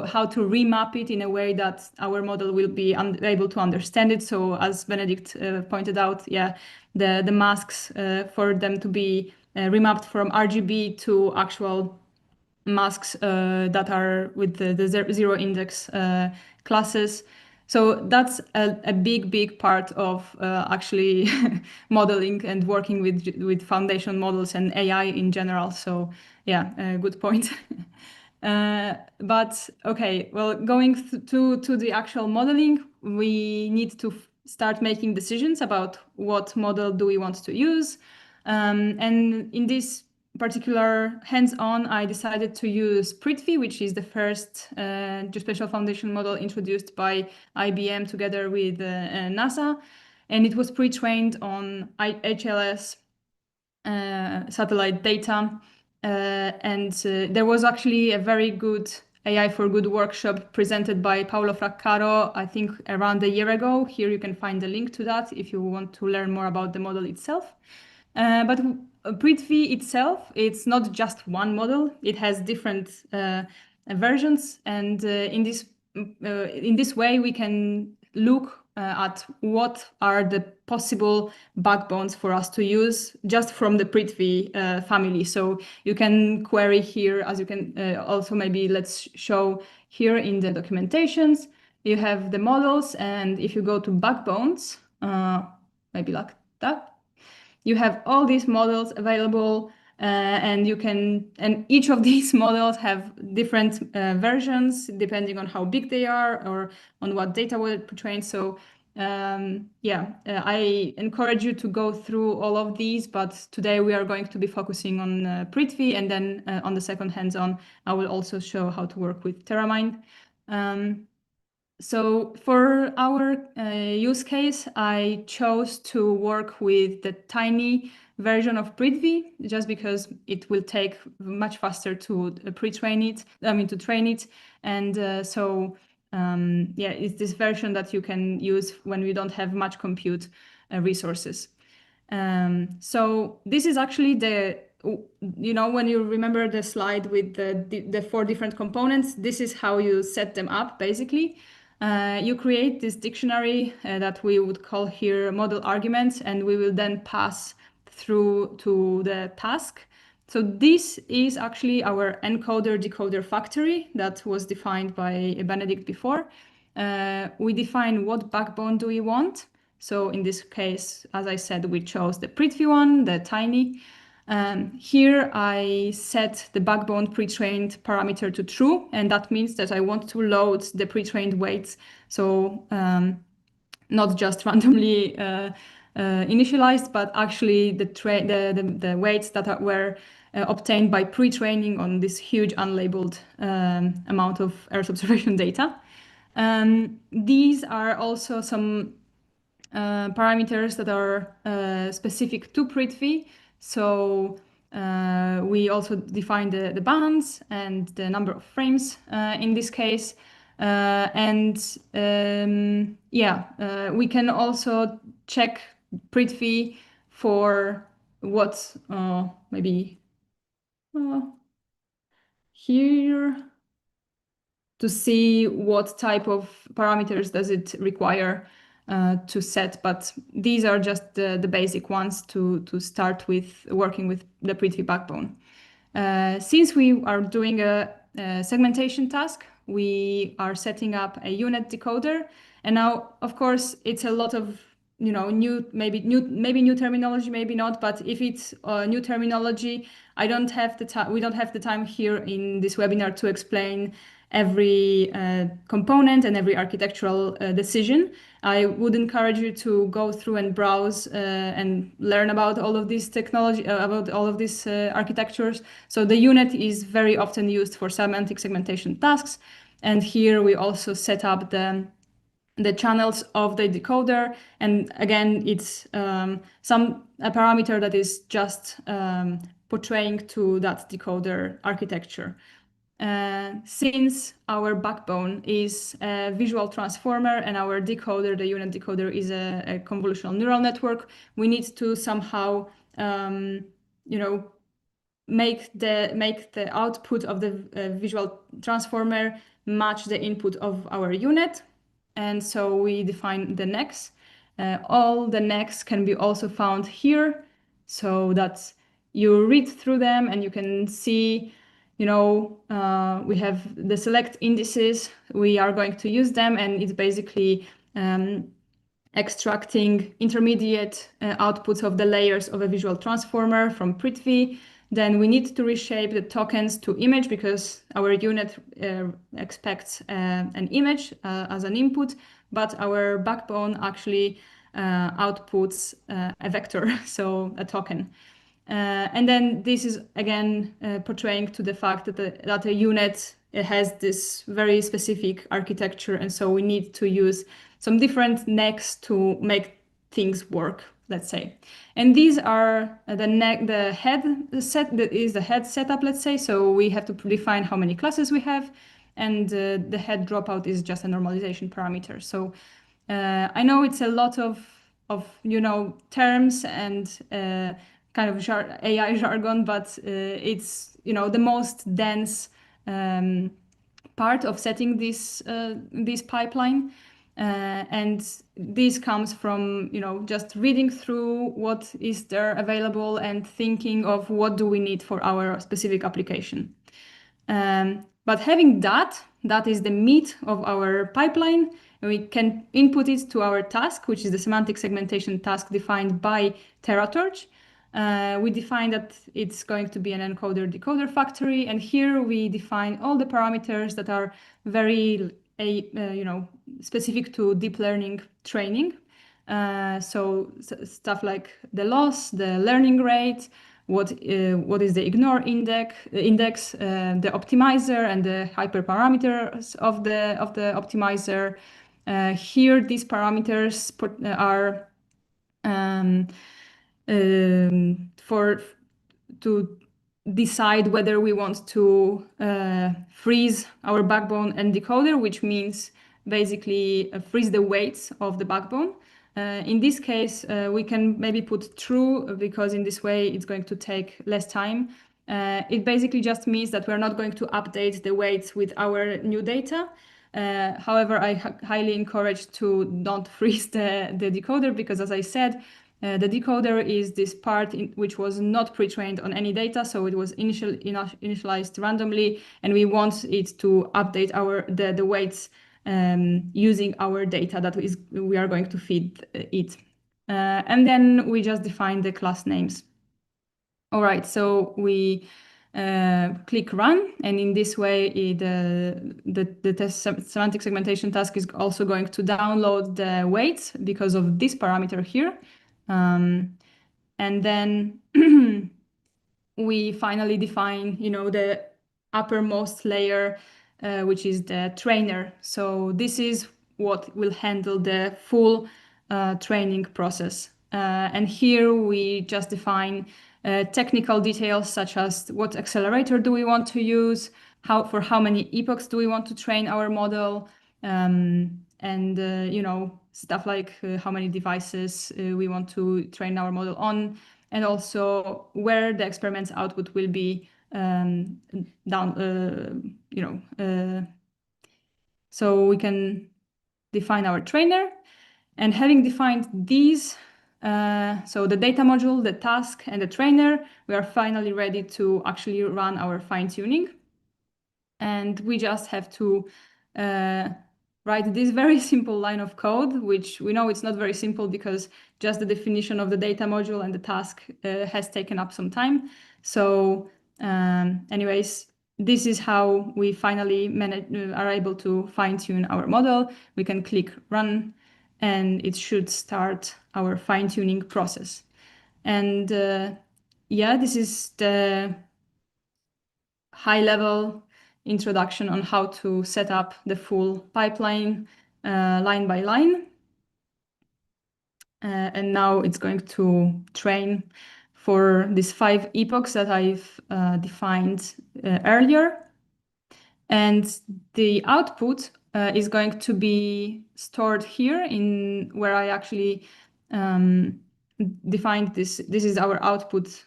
how to remap it in a way that our model will be able to understand it. So as Benedict pointed out, the masks for them to be remapped from RGB to actual masks that are with the 0 index classes. So that's a big part of actually modeling and working with foundation models and AI in general. So yeah, good point. But okay, well, going to the actual modeling, we need to start making decisions about what model do we want to use. And in this particular hands-on, I decided to use Prithvi, which is the first Geospatial Foundation model introduced by IBM together with NASA. And it was pre-trained on HLS satellite data. And there was actually a very good AI for Good workshop presented by Paolo Fraccaro, I think around a year ago. Here you can find the link to that if you want to learn more about the model itself. But Prithvi itself, it's not just one model. It has different versions, and in this way we can look at what are the possible backbones for us to use just from the Prithvi family. So you can query here, as you can also maybe let's show here in the documentations. you have the models, and if you go to backbones, maybe like that, you have all these models available, and each of these models have different versions depending on how big they are or on what data were trained. So I encourage you to go through all of these, but today we are going to be focusing on Prithvi, and then on the second hands-on, I will also show how to work with TerraMind. So for our use case, I chose to work with the tiny version of Prithvi, just because it will take much faster to train it. And it's this version that you can use when you don't have much compute resources. So this is actually when you remember the slide with the 4 different components, this is how you set them up, basically. You create this dictionary that we would call here model arguments, and we will then pass through to the task. So this is actually our encoder-decoder factory that was defined by Benedict before. We define what backbone do we want. So in this case, as I said, we chose the Prithvi one, the tiny. Here I set the backbone pre-trained parameter to true, and that means that I want to load the pre-trained weights. So not just randomly initialized, but actually the weights that were obtained by pre-training on this huge unlabeled amount of Earth observation data. These are also some parameters that are specific to Prithvi. So we also define the bands and the number of frames in this case. We can also check Prithvi for what maybe here to see what type of parameters does it require to set, but these are just the basic ones to start with working with the Prithvi backbone. Since we are doing a segmentation task, we are setting up a unit decoder, and now, of course, it's a lot of new terminology, maybe not, but if it's new terminology, we don't have the time here in this webinar to explain every component and every architectural decision. I would encourage you to go through and browse and learn about all of this technology, about all of these architectures. So the unit is very often used for semantic segmentation tasks. And here we also set up the channels of the decoder. And again, it's a parameter that is just portraying to that decoder architecture. Since our backbone is a visual transformer and our decoder, the unit decoder, is a convolutional neural network, we need to somehow make the output of the visual transformer match the input of our unit. And so we define the necks. All the necks can be also found here, so that you read through them and you can see, we have the select indices. We are going to use them, and it's basically extracting intermediate outputs of the layers of a visual transformer from Prithvi. Then we need to reshape the tokens to image, because our unit expects an image as an input, but our backbone actually outputs a vector, so a token. And then this is again portraying to the fact that a unit has this very specific architecture, and so we need to use some different necks to make things work, let's say. And these are the head setup, let's say. So we have to define how many classes we have, and the head dropout is just a normalization parameter. So I know it's a lot of terms and kind of AI jargon, but it's the most dense part of setting this pipeline. And this comes from just reading through what is there available and thinking of what do we need for our specific application. But having that, that is the meat of our pipeline. And we can input it to our task, which is the semantic segmentation task defined by Terratorch. We define that it's going to be an encoder-decoder factory, and here we define all the parameters that are very, specific to deep learning training. So stuff like the loss, the learning rate, what is the ignore index, the optimizer, and the hyperparameters of the optimizer. Here, these parameters are to decide whether we want to freeze our backbone and decoder, which means basically freeze the weights of the backbone. In this case, we can maybe put true, because in this way it's going to take less time. It basically just means that we're not going to update the weights with our new data. However, I highly encourage to not freeze the decoder, because as I said, the decoder is this part which was not pre-trained on any data, so it was initialized randomly, and we want it to update the weights using our data that we are going to feed it. And then we just define the class names. All right, so we click run, and in this way the test semantic segmentation task is also going to download the weights because of this parameter here. And then we finally define, the uppermost layer, which is the trainer. So this is what will handle the full training process. And here we just define technical details, such as what accelerator do we want to use, for how many epochs do we want to train our model, and stuff like how many devices we want to train our model on, and also where the experiment's output will be so we can define our trainer. And having defined these, so the data module, the task, and the trainer, we are finally ready to actually run our fine-tuning. And we just have to write this very simple line of code, which we know it's not very simple because just the definition of the data module and the task has taken up some time. So anyways, this is how we finally are able to fine-tune our model. We can click run, and it should start our fine-tuning process. And this is the high-level introduction on how to set up the full pipeline line by line. And now it's going to train for these 5 epochs that I've defined earlier. And the output is going to be stored here in where I actually defined this. This is our output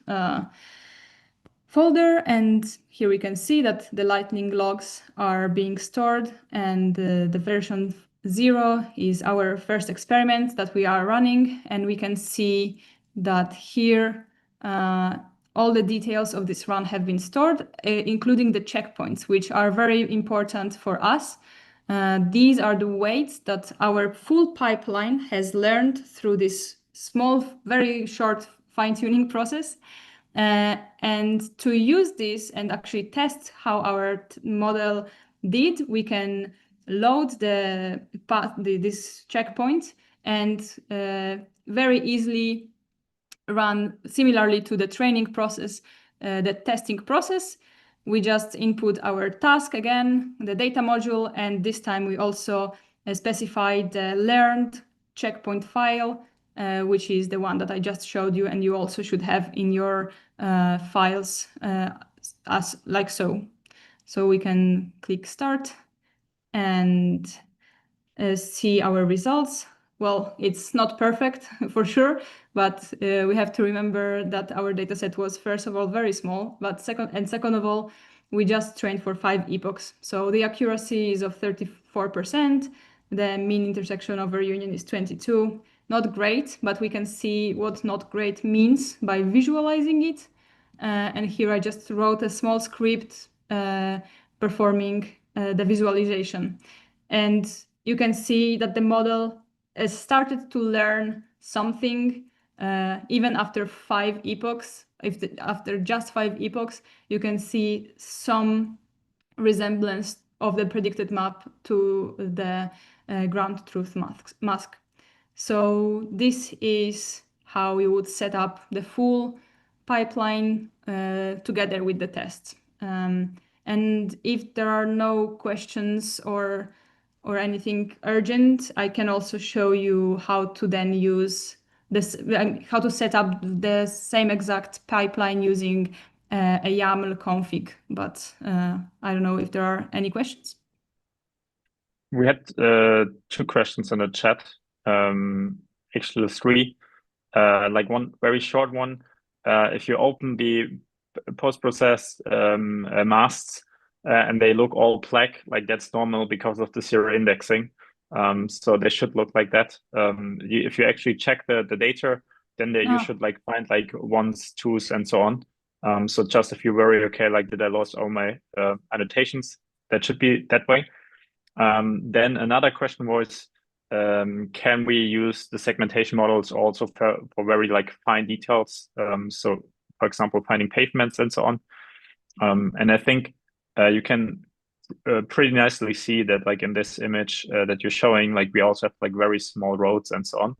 folder, and here we can see that the lightning logs are being stored, and the version 0 is our first experiment that we are running, and we can see that here all the details of this run have been stored, including the checkpoints, which are very important for us. These are the weights that our full pipeline has learned through this small, very short fine-tuning process. And to use this and actually test how our model did, we can load this checkpoint and very easily run similarly to the training process, the testing process. We just input our task again, the data module, and this time we also specify the learned checkpoint file, which is the one that I just showed you, and you also should have in your files as like so. So we can click start and see our results. Well, it's not perfect for sure, but we have to remember that our dataset was first of all very small, but second of all, we just trained for 5 epochs. So the accuracy is of 34%. The mean intersection over union is 22. Not great, but we can see what not great means by visualizing it. And here I just wrote a small script performing the visualization. And you can see that the model has started to learn something even after 5 epochs. After just 5 epochs, you can see some resemblance of the predicted map to the ground truth mask. So this is how we would set up the full pipeline together with the tests. And if there are no questions or anything urgent, I can also show you how to then use this, how to set up the same exact pipeline using a YAML config. But I don't know if there are any questions. We had 2 questions in the chat, actually 3. Like one very short one. If you open the post-process masks and they look all black, like that's normal because of the serial indexing. So they should look like that. If you actually check the data, then you should like find like 1s, 2s, and so on. So just if you worry, okay, like did I lost all my annotations, that should be that way. Then another question was, can we use the segmentation models also for very like fine details? So for example, finding pavements and so on. And I think you can pretty nicely see that like in this image that you're showing, like we also have like very small roads and so on.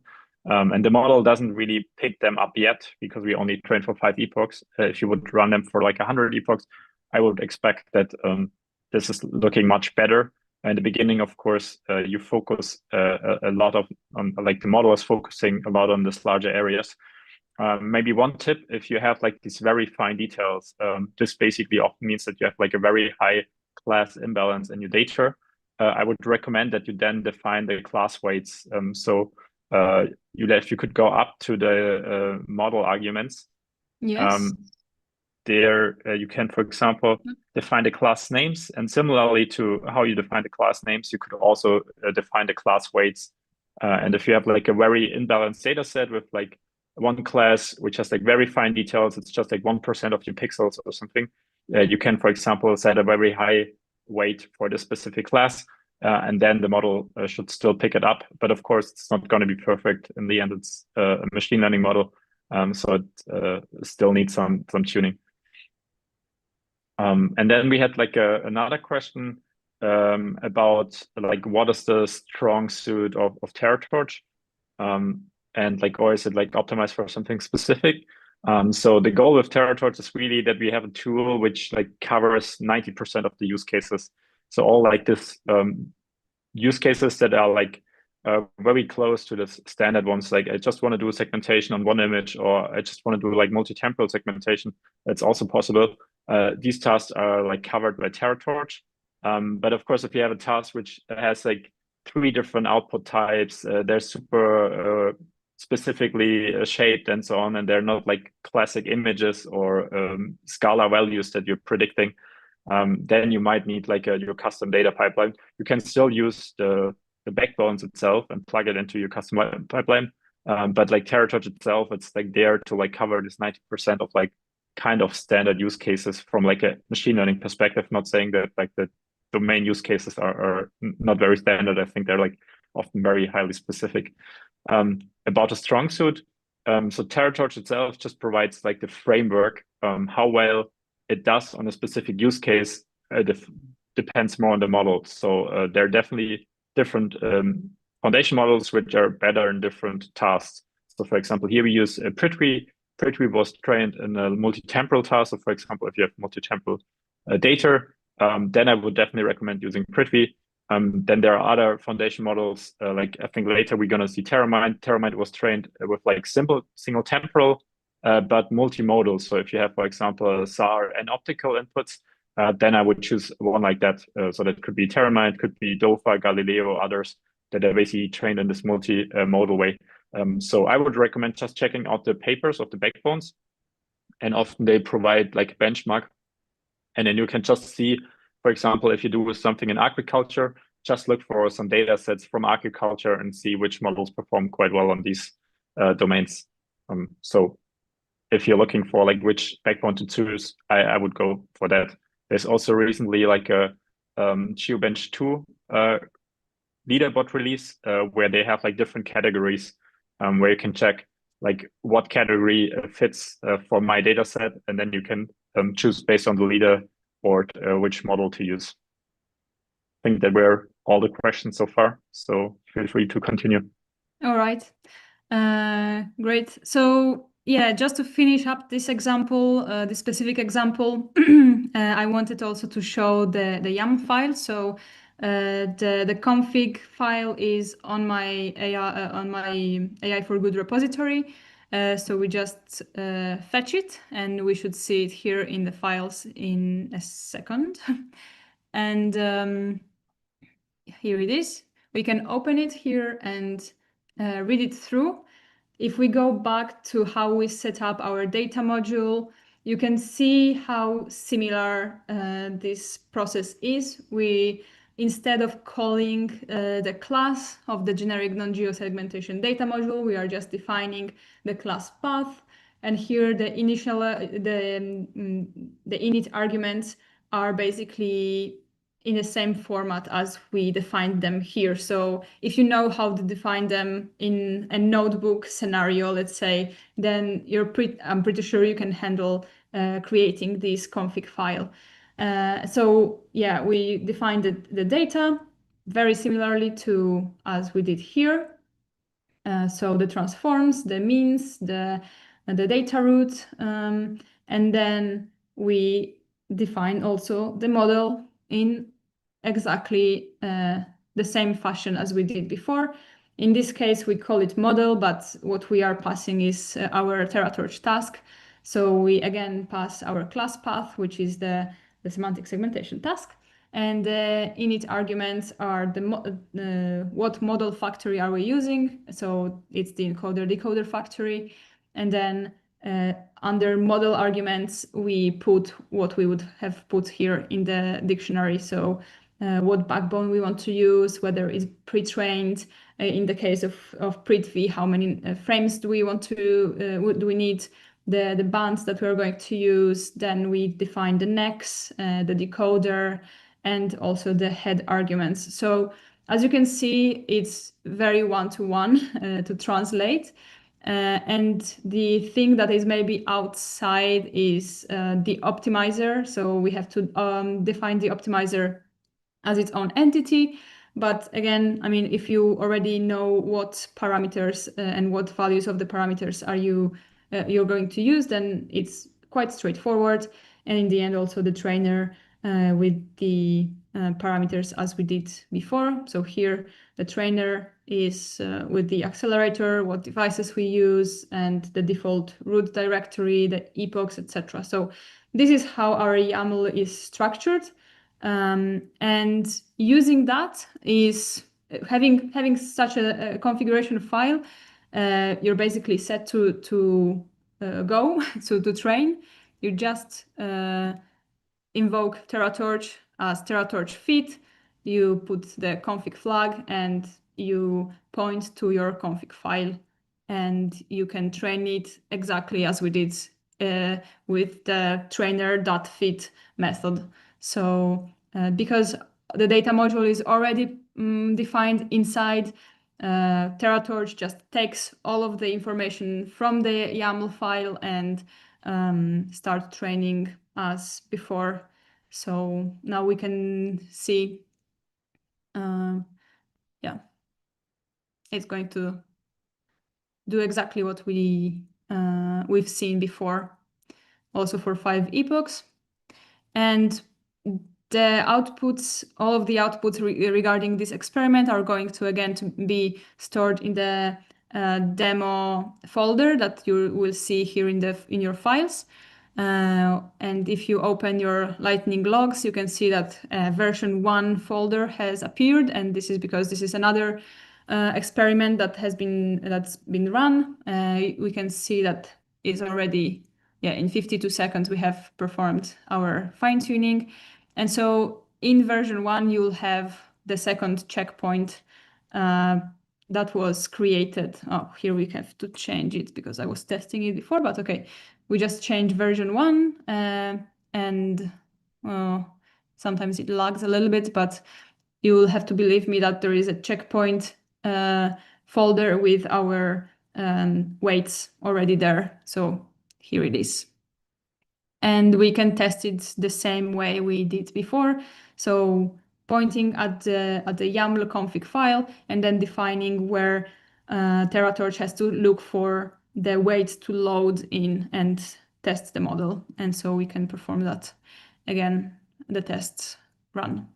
And the model doesn't really pick them up yet because we only trained for 5 epochs. If you would run them for like 100 epochs, I would expect that this is looking much better. In the beginning, of course, you focus a lot on like the model is focusing a lot on these larger areas. Maybe one tip, if you have like these very fine details, this basically often means that you have like a very high class imbalance in your data. I would recommend that you then define the class weights. So if you could go up to the model arguments. Yes. There you can, for example, define the class names, and similarly to how you define the class names, you could also define the class weights. And if you have like a very imbalanced data set with like one class which has like very fine details, it's just like 1% of your pixels or something, you can, for example, set a very high weight for the specific class, and then the model should still pick it up. But of course, it's not going to be perfect. In the end, it's a machine learning model, so it still needs some tuning. And then we had like another question about like what is the strong suit of Terratorch, and like, or is it like optimized for something specific? So the goal with Terratorch is really that we have a tool which like covers 90% of the use cases. So all like this use cases that are like very close to the standard ones. Like I just want to do segmentation on one image, or I just want to do like multi-temporal segmentation. That's also possible. These tasks are like covered by Terratorch. But of course, if you have a task which has like 3 different output types, they're super specifically shaped and so on, and they're not like classic images or Scala values that you're predicting, then you might need like your custom data pipeline. You can still use the backbones itself and plug it into your custom pipeline. But like Terratorch itself, it's like there to like cover this 90% of like kind of standard use cases from like a machine learning perspective. Not saying that like the domain use cases are not very standard. I think they're like often very highly specific. About a strong suit, so Terratorch itself just provides like the framework. How well it does on a specific use case depends more on the model. So there are definitely different foundation models which are better in different tasks. So for example, here we use Prithvi. Prithvi was trained in a multi-temporal task. So for example, if you have multi-temporal data, then I would definitely recommend using Prithvi. Then there are other foundation models, like I think later we're going to see Terramind. Terramind was trained with like simple single temporal, but multimodal. So if you have, for example, SAR and optical inputs, then I would choose one like that. So that could be Terramind, could be DOFA, Galileo, others that are basically trained in this multi-modal way. So I would recommend just checking out the papers of the backbones, and often they provide like a benchmark, and then you can just see, for example, if you do something in agriculture, just look for some data sets from agriculture and see which models perform quite well on these domains. So if you're looking for like which backbone to choose, I would go for that. There's also recently like a Geobench 2 leaderboard release, where they have like different categories, where you can check like what category fits for my data set, and then you can choose based on the leaderboard which model to use. I think that were all the questions so far, so feel free to continue. All right, great. So yeah, just to finish up this example, this specific example, I wanted also to show the YAML file. So the config file is on my AI for Good repository. So we just fetch it, and we should see it here in the files in a second. And here it is. We can open it here and read it through. If we go back to how we set up our data module, you can see how similar this process is. We, instead of calling the class of the generic non-geosegmentation data module, we are just defining the class path. And here the initial, the init arguments are basically in the same format as we defined them here. So if you know how to define them in a notebook scenario, let's say, then I'm pretty sure you can handle creating this config file. So yeah, we defined the data very similarly to as we did here. So the transforms, the means, the data root, and then we define also the model in exactly the same fashion as we did before. In this case, we call it model, but what we are passing is our Terratorch task. So we again pass our class path, which is the semantic segmentation task. And the init arguments are what model factory are we using? So it's the encoder decoder factory. And then under model arguments, we put what we would have put here in the dictionary. So what backbone we want to use, whether it's pre-trained. In the case of PRITV, how many frames do we want to, do we need? The bands that we're going to use. Then we define the next, the decoder, and also the head arguments. So as you can see, it's very one-to-one to translate. And the thing that is maybe outside is the optimizer. So we have to define the optimizer as its own entity. But again, I mean, if you already know what parameters and what values of the parameters are you're going to use, then it's quite straightforward. And in the end, also the trainer with the parameters as we did before. So here, the trainer is with the accelerator, what devices we use, and the default root directory, the epochs, etc. So this is how our YAML is structured. And using that is having such a configuration file, you're basically set to go, so to train. You just invoke Terratorch as Terratorch fit. You put the config flag and you point to your config file, and you can train it exactly as we did with the trainer.fit method. So because the data module is already defined inside, Terratorch just takes all of the information from the YAML file and start training as before. So now we can see, yeah, it's going to do exactly what we've seen before, also for 5 epochs. And the outputs, all of the outputs regarding this experiment are going to again to be stored in the demo folder that you will see here in your files. And if you open your Lightning logs, you can see that version 1 folder has appeared, and this is because this is another experiment that's been run. We can see that is already, yeah, in 52 seconds we have performed our fine-tuning. And so in version 1, you'll have the second checkpoint that was created. Oh, here we have to change it because I was testing it before, but okay. We just changed version 1 and sometimes it lags a little bit, but you will have to believe me that there is a checkpoint folder with our weights already there. So here it is. And we can test it the same way we did before. So pointing at the YAML config file and then defining where Terratorch has to look for the weights to load in and test the model. And so we can perform that again, the tests run.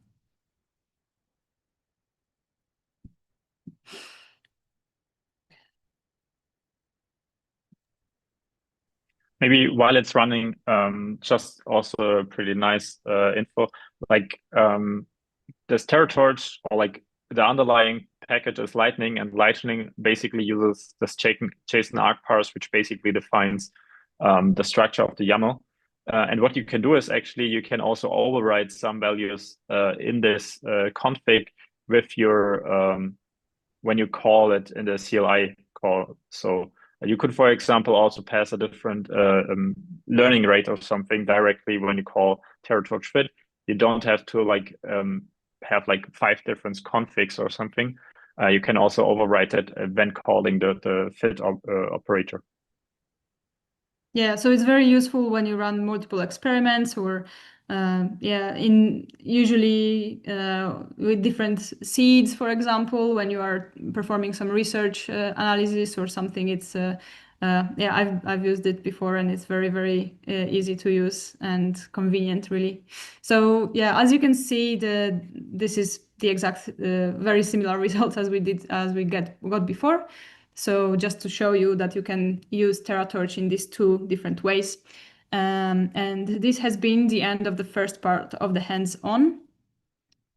Maybe while it's running, just also a pretty nice info, like this Terratorch, or like the underlying package is Lightning, and Lightning basically uses this JSON arc parse, which basically defines the structure of the YAML. And what you can do is actually you can also override some values in this config with your when you call it in the CLI call. So you could, for example, also pass a different learning rate or something directly when you call Terratorch fit. You don't have to like have like 5 different configs or something. You can also overwrite it when calling the fit operator. Yeah, so it's very useful when you run multiple experiments, or usually with different seeds, for example, when you are performing some research analysis or something. It's I've used it before, and it's very, very easy to use and convenient, really. So yeah, as you can see, this is the exact very similar results as we got before. So just to show you that you can use Terratorch in these 2 different ways. And this has been the end of the first part of the hands-on.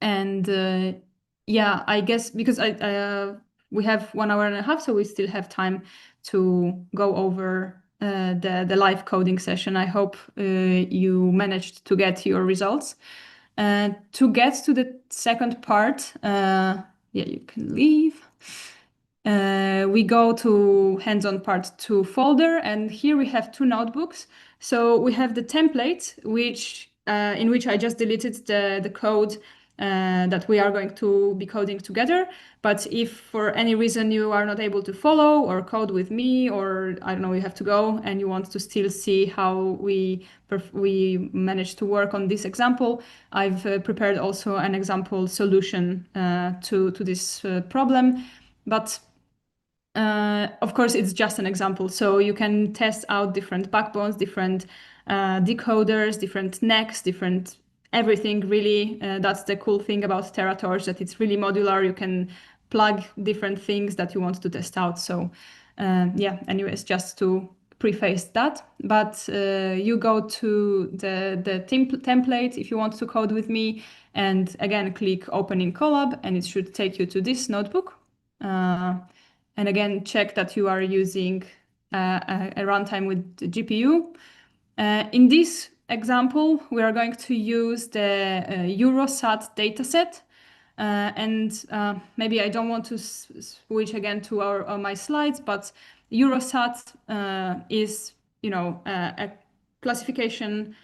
And yeah, I guess because we have 1 hour and a half, so we still have time to go over the live coding session. I hope you managed to get your results. To get to the second part, yeah, you can leave. We go to hands-on part 2 folder, and here we have 2 notebooks. So we have the template, in which I just deleted the code that we are going to be coding together. But if for any reason you are not able to follow or code with me, or I don't know, you have to go and you want to still see how we managed to work on this example, I've prepared also an example solution to this problem. But of course, it's just an example. So you can test out different backbones, different decoders, different necks, different everything, really. That's the cool thing about Terratorch, that it's really modular. You can plug different things that you want to test out. So yeah, anyways, just to preface that. But you go to the template if you want to code with me. And again, click Open in Colab, and it should take you to this notebook. And again, check that you are using a runtime with the GPU. In this example, we are going to use the Eurosat dataset. And maybe I don't want to switch again to my slides, but Eurosat is, a classification,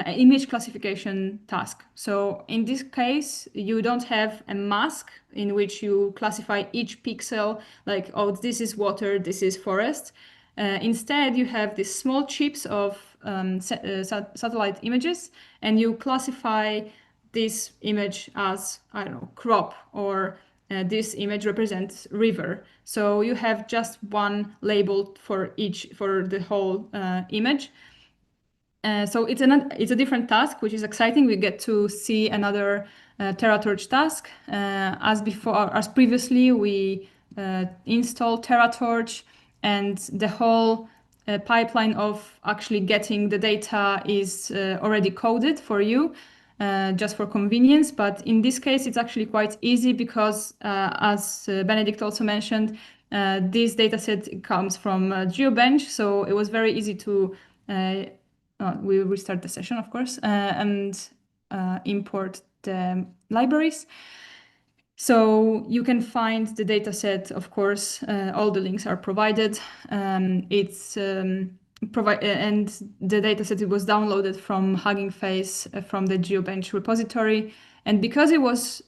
image classification task. So in this case, you don't have a mask in which you classify each pixel, like, oh, this is water, this is forest. Instead, you have these small chips of satellite images, and you classify this image as, I don't know, crop, or this image represents river. So you have just one label for the whole image. So it's a different task, which is exciting. We get to see another Terratorch task. As previously, we installed Terratorch, and the whole pipeline of actually getting the data is already coded for you, just for convenience. But in this case, it's actually quite easy because, as Benedict also mentioned, this dataset comes from GeoBench, so it was very easy to we will restart the session, of course, and import the libraries. So you can find the dataset, of course, all the links are provided. It's and the dataset, it was downloaded from Hugging Face from the GeoBench repository. And because it was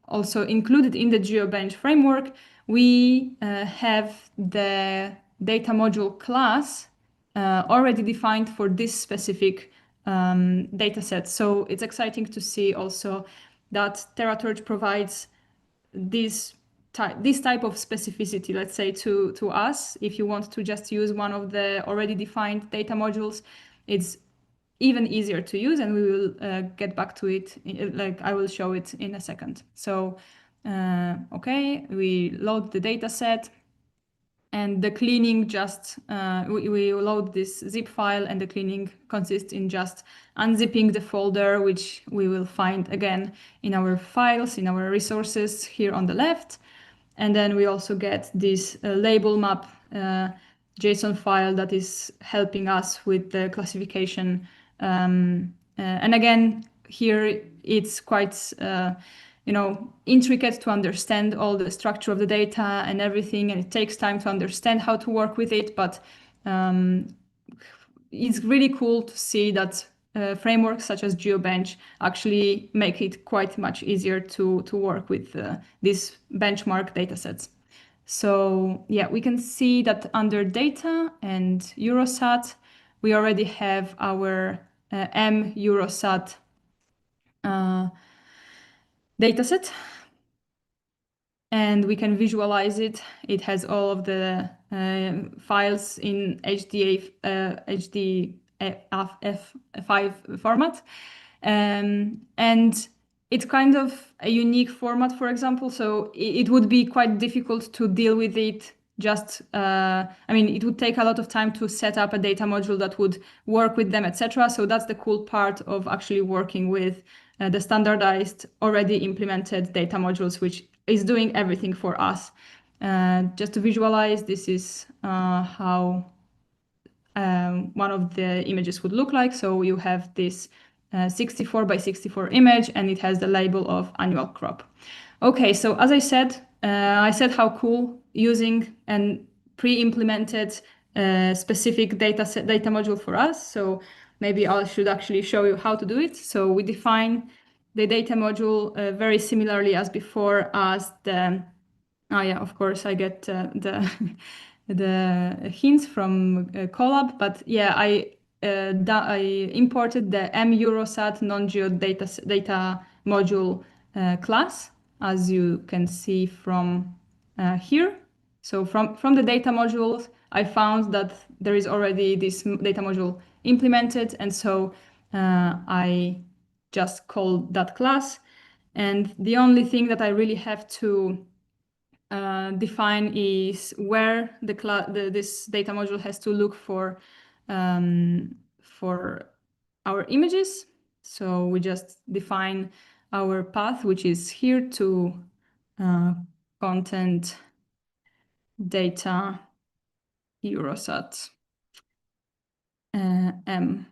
also included in the GeoBench framework, we have the data module class already defined for this specific dataset. So it's exciting to see also that Terratorch provides this type of specificity, let's say, to us. If you want to just use one of the already defined data modules, it's even easier to use, and we will get back to it. Like I will show it in a second. So, okay, we load the data set, and the cleaning just, we load this zip file, and the cleaning consists in just unzipping the folder, which we will find again in our files, in our resources here on the left. And then we also get this label map JSON file that is helping us with the classification. And again, here it's quite intricate to understand all the structure of the data and everything, and it takes time to understand how to work with it. But it's really cool to see that frameworks such as GeoBench actually make it quite much easier to work with these benchmark datasets. So yeah, we can see that under data and Eurosat, we already have our M Eurosat dataset, and we can visualize it. It has all of the files in HDF5 format. And it's kind of a unique format, for example, so it would be quite difficult to deal with it. Just, it would take a lot of time to set up a data module that would work with them, etc. So that's the cool part of actually working with the standardized, already implemented data modules, which is doing everything for us. Just to visualize, this is how one of the images would look like. So you have this 64 by 64 image, and it has the label of annual crop. Okay, so as I said how cool using an pre-implemented specific data module for us. So maybe I should actually show you how to do it. So we define the data module very similarly as before as the, of course I get the the hints from Colab, but yeah, I imported the M Eurosat non-geo data module class, as you can see from here. So from the data modules, I found that there is already this data module implemented, and so I just called that class. And the only thing that I really have to define is where this data module has to look for our images. So we just define our path, which is here to content data Eurosat M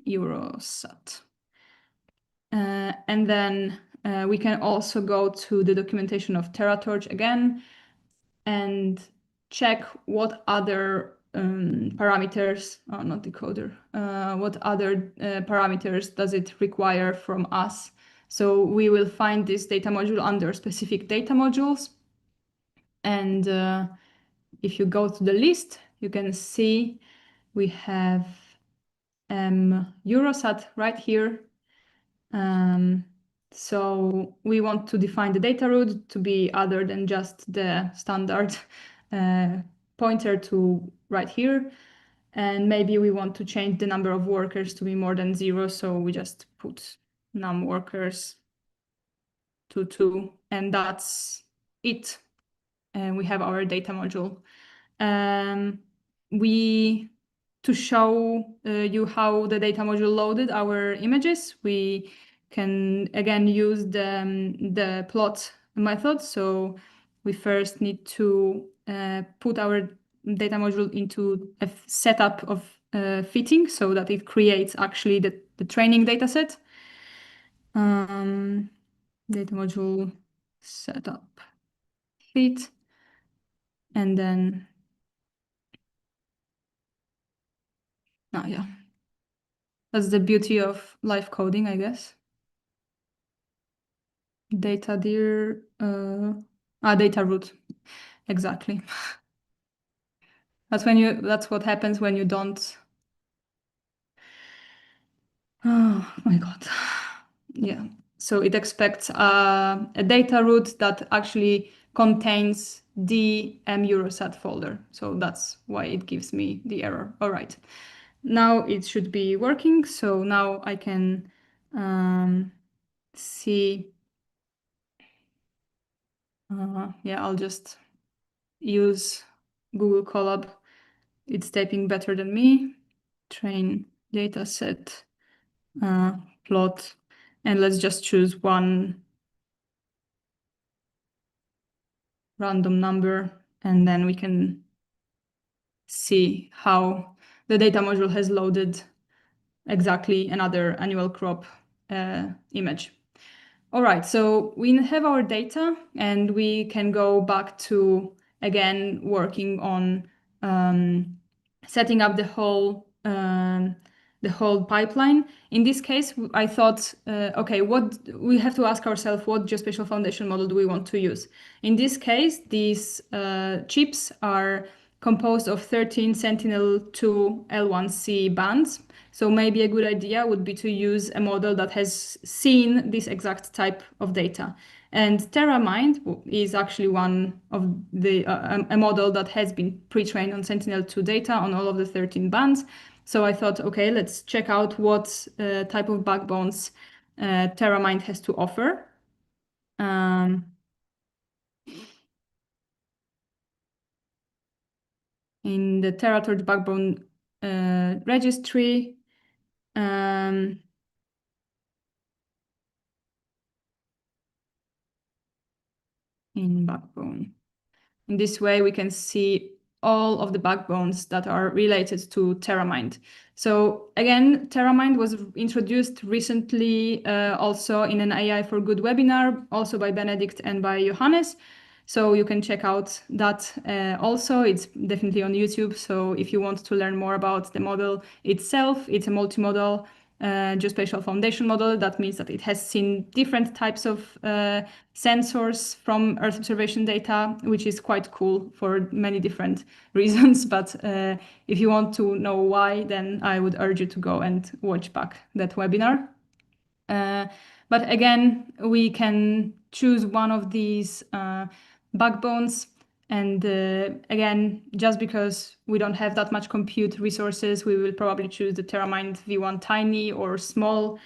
Eurosat. And then we can also go to the documentation of Terratorch again and check what other parameters, not decoder, what other parameters does it require from us. So we will find this data module under specific data modules. And if you go to the list, you can see we have Eurosat right here. So we want to define the data root to be other than just the standard pointer to right here. And maybe we want to change the number of workers to be more than 0. So we just put num workers to 2, and that's it. And we have our data module. To show you how the data module loaded our images, we can again use the plot method. So we first need to put our data module into a setup of fitting so that it creates actually the training data set. Data module setup fit, and then Oh, yeah. That's the beauty of live coding, I guess. Data dir, data root. Exactly. That's what happens when you don't. Oh my God. Yeah. So it expects a data root that actually contains the Eurosat folder. So that's why it gives me the error. All right. Now it should be working. So now I can see. Yeah, I'll just use Google Colab. It's typing better than me. Train dataset plot. And let's just choose one random number, and then we can see how the data module has loaded exactly another annual crop image. All right, so we have our data, and we can go back to, again, working on setting up the whole pipeline. In this case, I thought, okay, what we have to ask ourselves, what Geospatial Foundation model do we want to use? In this case, these chips are composed of 13 Sentinel-2 L1C bands. So maybe a good idea would be to use a model that has seen this exact type of data. And TerraMind is actually one of the a model that has been pre-trained on Sentinel-2 data on all of the 13 bands. So I thought, okay, let's check out what type of backbones TerraMind has to offer. In the Terratorch backbone registry, in backbone. In this way, we can see all of the backbones that are related to TerraMind. So again, TerraMind was introduced recently also in an AI for Good webinar, also by Benedict and by Johannes. So you can check out that also. It's definitely on YouTube. So if you want to learn more about the model itself, it's a multimodal Geospatial Foundation model. That means that it has seen different types of sensors from Earth observation data, which is quite cool for many different reasons. But if you want to know why, then I would urge you to go and watch back that webinar. But again, we can choose one of these backbones. And again, just because we don't have that much compute resources, we will probably choose the TerraMind V1 Tiny or small.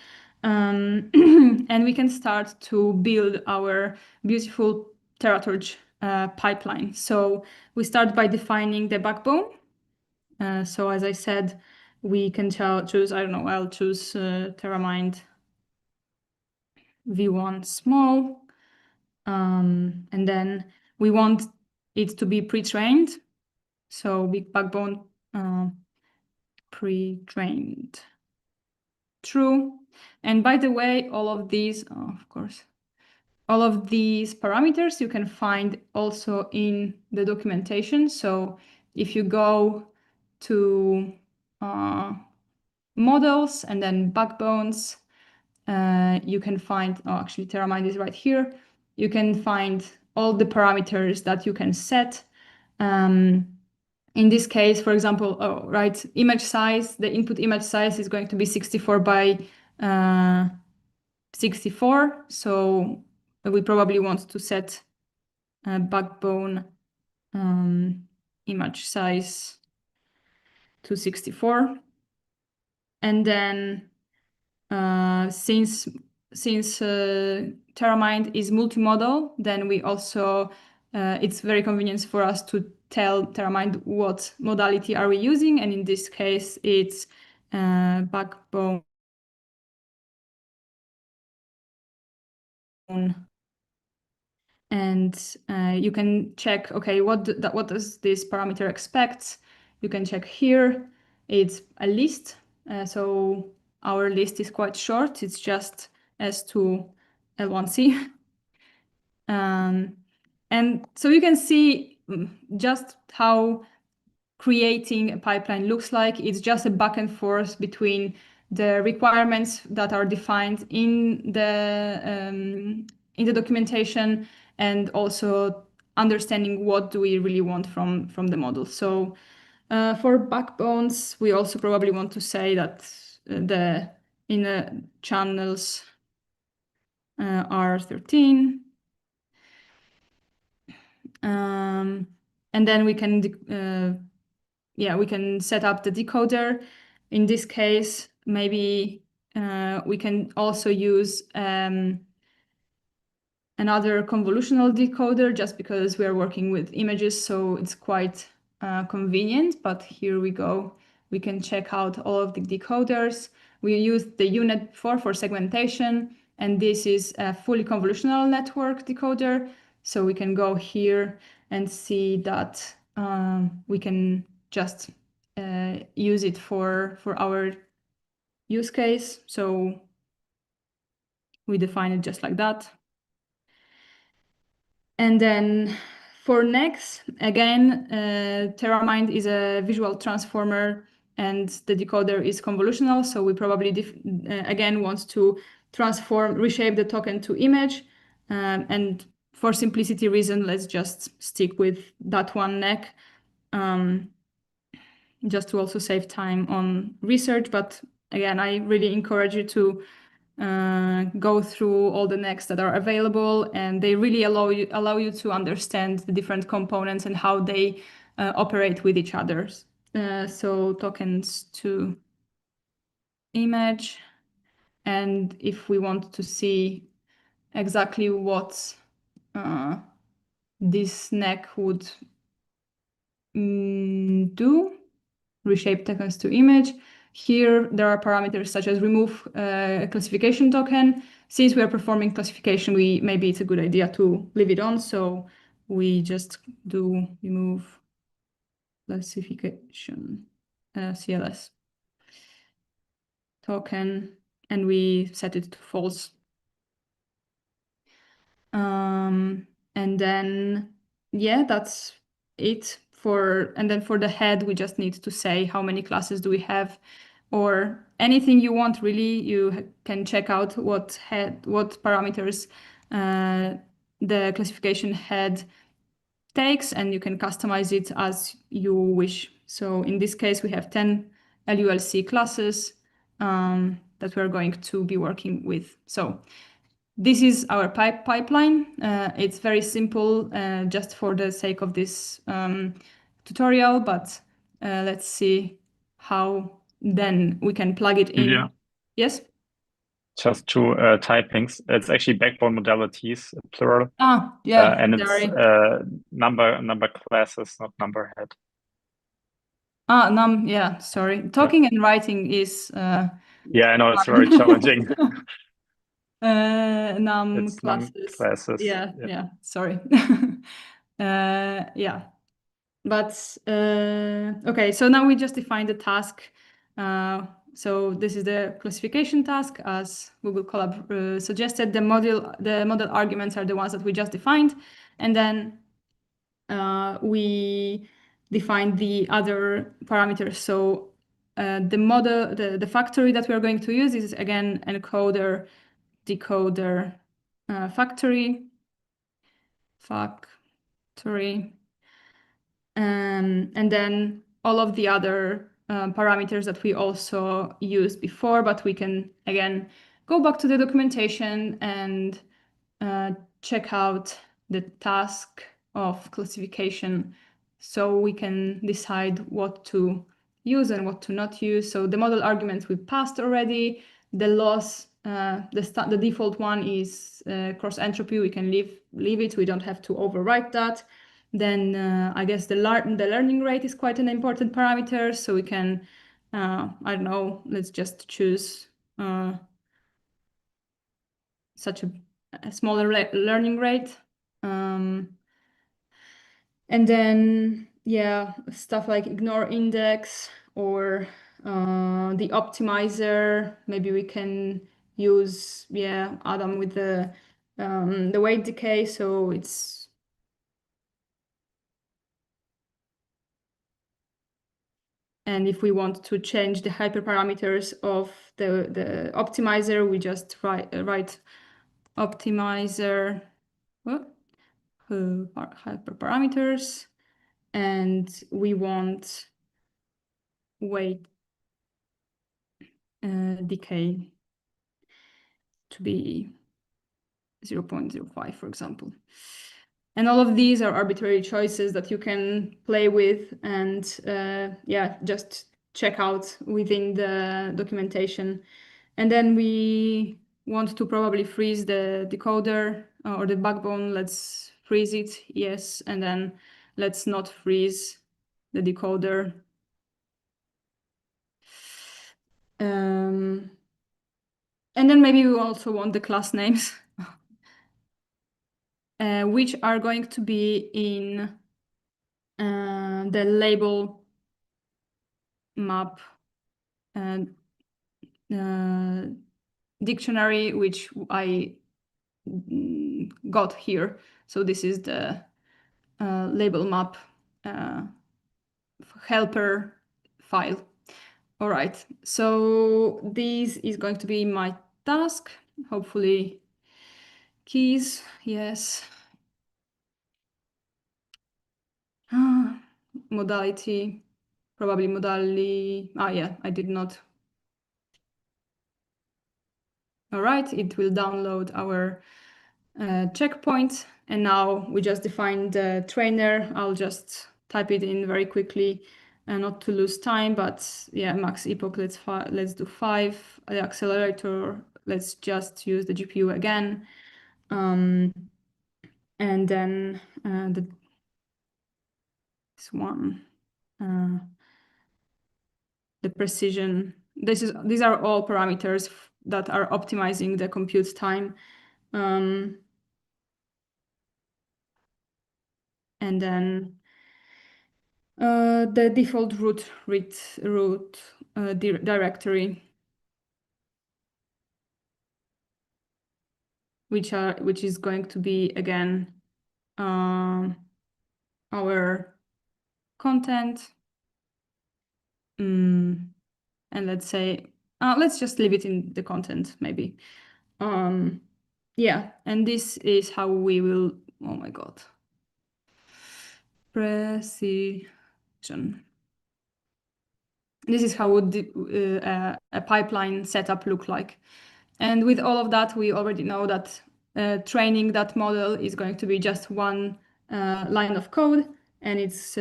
And we can start to build our beautiful Terratorch pipeline. So we start by defining the backbone. So as I said, we can choose, I don't know, I'll choose TerraMind V1 small. And then we want it to be pre-trained. So big backbone pre-trained true. And by the way, all of these, of course, all of these parameters you can find also in the documentation. So if you go to models and then backbones, you can find, oh, actually TerraMind is right here. You can find all the parameters that you can set. In this case, for example, image size, the input image size is going to be 64 by 64. So we probably want to set backbone image size to 64. And then since TerraMind is multimodal, then we also, it's very convenient for us to tell TerraMind what modality are we using. And in this case, it's backbone. And you can check, okay, what does this parameter expect? You can check here. It's a list. So our list is quite short. It's just S2 L1C. And so you can see just how creating a pipeline looks like. It's just a back and forth between the requirements that are defined in the documentation and also understanding what do we really want from the model. So for backbones, we also probably want to say that the inner channels are 13. And then we can we can set up the decoder. In this case, maybe we can also use another convolutional decoder just because we are working with images, so it's quite convenient. But here we go. We can check out all of the decoders. We used the unit before for segmentation, and this is a fully convolutional network decoder. So we can go here and see that we can just use it for our use case. So we define it just like that. And then for next, again, TerraMind is a visual transformer and the decoder is convolutional. So we probably again want to reshape the token to image. And for simplicity reason, let's just stick with that one neck, just to also save time on research. But again, I really encourage you to go through all the necks that are available, and they really allow you to understand the different components and how they operate with each other. So tokens to image, and if we want to see exactly what this neck would do, reshape tokens to image. Here, there are parameters such as remove classification token. Since we are performing classification, maybe it's a good idea to leave it on. So we just do remove classification CLS token, and we set it to false. And then, yeah, that's it. And then for the head, we just need to say how many classes do we have, or anything you want. Really, you can check out what parameters the classification head takes, and you can customize it as you wish. So in this case, we have 10 LULC classes that we're going to be working with. So this is our pipeline. It's very simple, just for the sake of this tutorial, but let's see how then we can plug it in. Yeah. Yes? Just two typings. It's actually backbone modalities, plural. Yeah. And sorry. it's number classes, not number head. Yeah, sorry. Talking and writing is yeah, I know it's very challenging. num It's classes. num classes. Yeah. Sorry. Yeah. But okay, so now we just defined the task. So this is the classification task, as Google Colab suggested. The model arguments are the ones that we just defined, and then we defined the other parameters. So the model, the factory that we are going to use is again encoder, decoder, factory. And then all of the other parameters that we also used before, but we can again go back to the documentation and check out the task of classification so we can decide what to use and what to not use. So the model arguments we passed already. The loss, the default one is cross entropy. We can leave it. We don't have to overwrite that. Then I guess the learning rate is quite an important parameter. So we can, I don't know, let's just choose such a smaller learning rate. And then, yeah, stuff like ignore index or the optimizer. Maybe we can use, Adam with the weight decay. So it's And if we want to change the hyperparameters of the optimizer, we just write optimizer hyperparameters, and we want weight decay to be 0.05, for example. And all of these are arbitrary choices that you can play with and just check out within the documentation. And then we want to probably freeze the decoder or the backbone. Let's freeze it, yes. And then let's not freeze the decoder. And then maybe we also want the class names, which are going to be in the label map dictionary, which I got here. So this is the label map helper file. All right, so this is going to be my task. Hopefully keys, yes. Modality, probably modality. Yeah, I did not. All right, it will download our checkpoint. And now we just defined the trainer. I'll just type it in very quickly and not to lose time, but yeah, max epoch, let's do 5. The accelerator, let's just use the GPU again. And then this one, the precision. These are all parameters that are optimizing the compute time. And then the default root directory, which is going to be again our content. And let's say let's just leave it in the content maybe. Yeah, and this is how we will. Oh my god. Precision. This is how would a pipeline setup look like. And with all of that, we already know that training that model is going to be just one line of code, and it's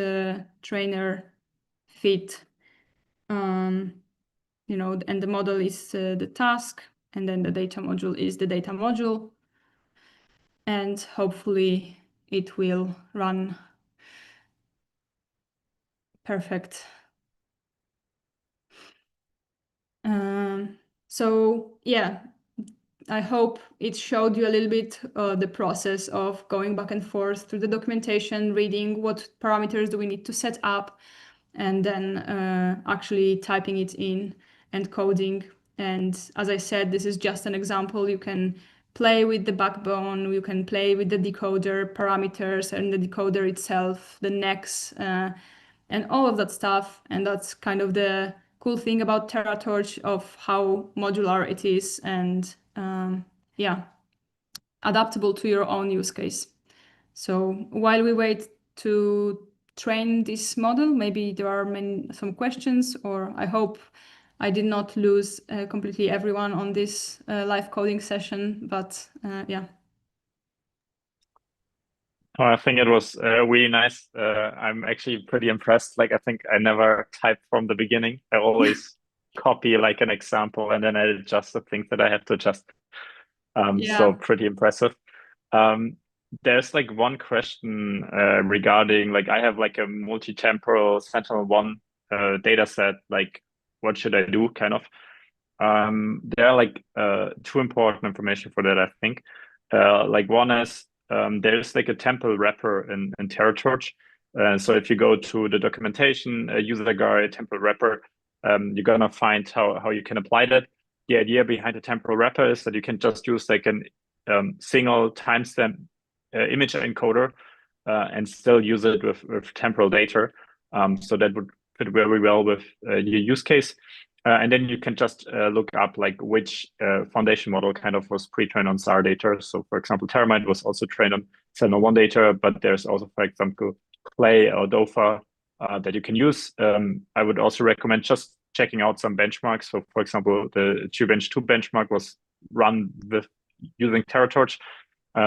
trainer fit, and the model is the task, and then the data module is the data module. And hopefully it will run perfect. So yeah, I hope it showed you a little bit the process of going back and forth through the documentation, reading what parameters do we need to set up, and then actually typing it in and coding. And as I said, this is just an example. You can play with the backbone, you can play with the decoder parameters and the decoder itself, the necks, and all of that stuff. And that's kind of the cool thing about Terratorch, of how modular it is, and yeah, adaptable to your own use case. So while we wait to train this model, maybe there are some questions, or I hope I did not lose completely everyone on this live coding session, but yeah. Oh, I think it was really nice. I'm actually pretty impressed. Like, I think I never type from the beginning. I always copy like an example and then I adjust the things that I have to adjust. So pretty impressive. There's like one question regarding, like, I have like a multi-temporal Sentinel-1 data set. Like, what should I do, kind of? There are like two important information for that, I think. Like, one is there's like a temporal wrapper in Terratorch. So if you go to the documentation, user guide, temporal wrapper, you're gonna find how you can apply that. The idea behind the temporal wrapper is that you can just use like an single timestamp image encoder and still use it with temporal data. So that would fit very well with your use case. And then you can just look up like which foundation model kind of was pre-trained on SAR data. So for example, Terramite was also trained on Sentinel-1 data, but there's also, for example, Clay or DOFA that you can use. I would also recommend just checking out some benchmarks. So for example, the GeoBench 2 benchmark was run with using Terratorch.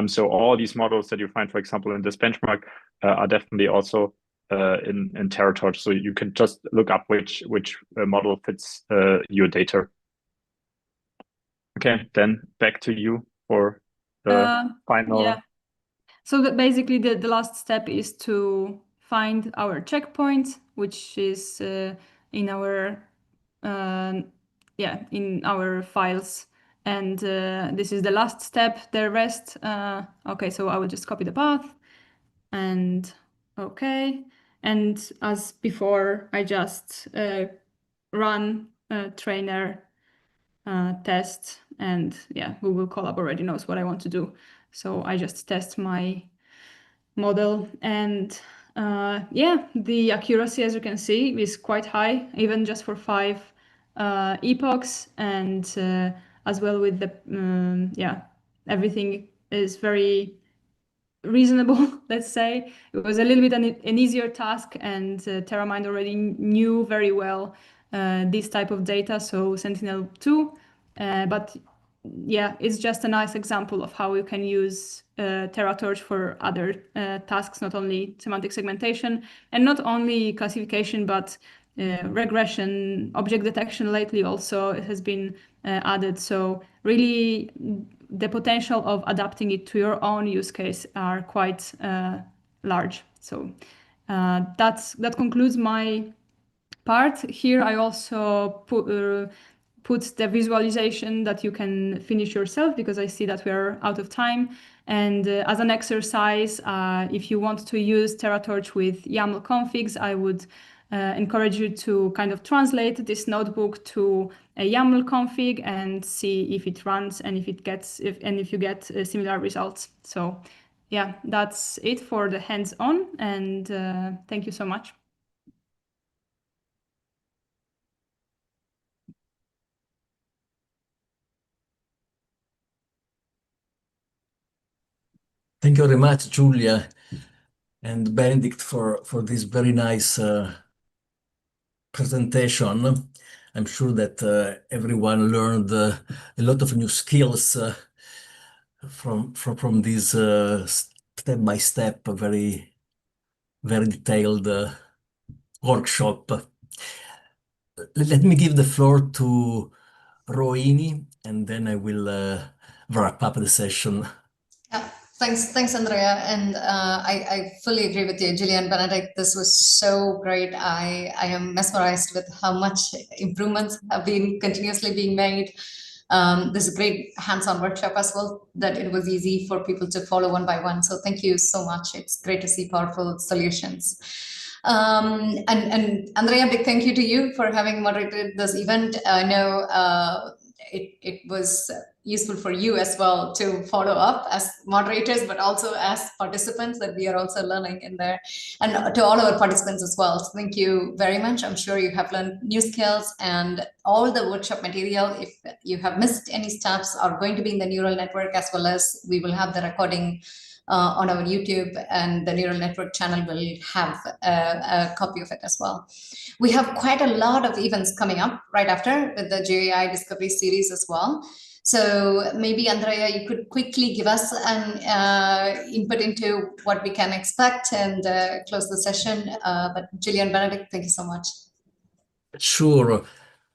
So all these models that you find, for example, in this benchmark are definitely also in Terratorch. So you can just look up which model fits your data. Okay, then back to you for the final. Yeah. So basically the last step is to find our checkpoint, which is in our in our files. And this is the last step. The rest, okay, so I will just copy the path and okay. And as before, I just run trainer test, and yeah, Google Colab already knows what I want to do. So I just test my model, and yeah, the accuracy, as you can see, is quite high, even just for 5 epochs, and as well with the yeah, everything is very reasonable. Let's say it was a little bit an easier task, and Terramind already knew very well this type of data, so Sentinel-2, but yeah, it's just a nice example of how you can use Terratorch for other tasks, not only semantic segmentation and not only classification, but regression, object detection lately also has been added. So really the potential of adapting it to your own use case are quite large. So that concludes my part. Here I also put the visualization that you can finish yourself, because I see that we are out of time. And as an exercise, if you want to use Terratorch with YAML configs, I would encourage you to kind of translate this notebook to a YAML config and see if it runs and if you get similar results. So yeah, that's it for the hands-on, and thank you so much. Thank you very much, Julia and Benedict, for this very nice presentation. I'm sure that everyone learned a lot of new skills from this step-by-step, very detailed workshop. Let me give the floor to Roini, and then I will wrap up the session. Yeah, thanks, Andrea. And I fully agree with you, Julian Benedict. This was so great. I am mesmerized with how much improvements have been continuously being made. This is a great hands-on workshop as well, that it was easy for people to follow one by one. So thank you so much. It's great to see powerful solutions. And Andrea, big thank you to you for having moderated this event. I know it was useful for you as well to follow up as moderators, but also as participants, that we are also learning in there, and to all our participants as well. So thank you very much. I'm sure you have learned new skills, and all the workshop material, if you have missed any steps, are going to be in the neural network, as well as we will have the recording on our YouTube, and the neural network channel will have a copy of it as well. We have quite a lot of events coming up right after with the GAI Discovery Series as well. So maybe, Andrea, you could quickly give us an input into what we can expect and close the session. But Julian Benedict, thank you so much. Sure.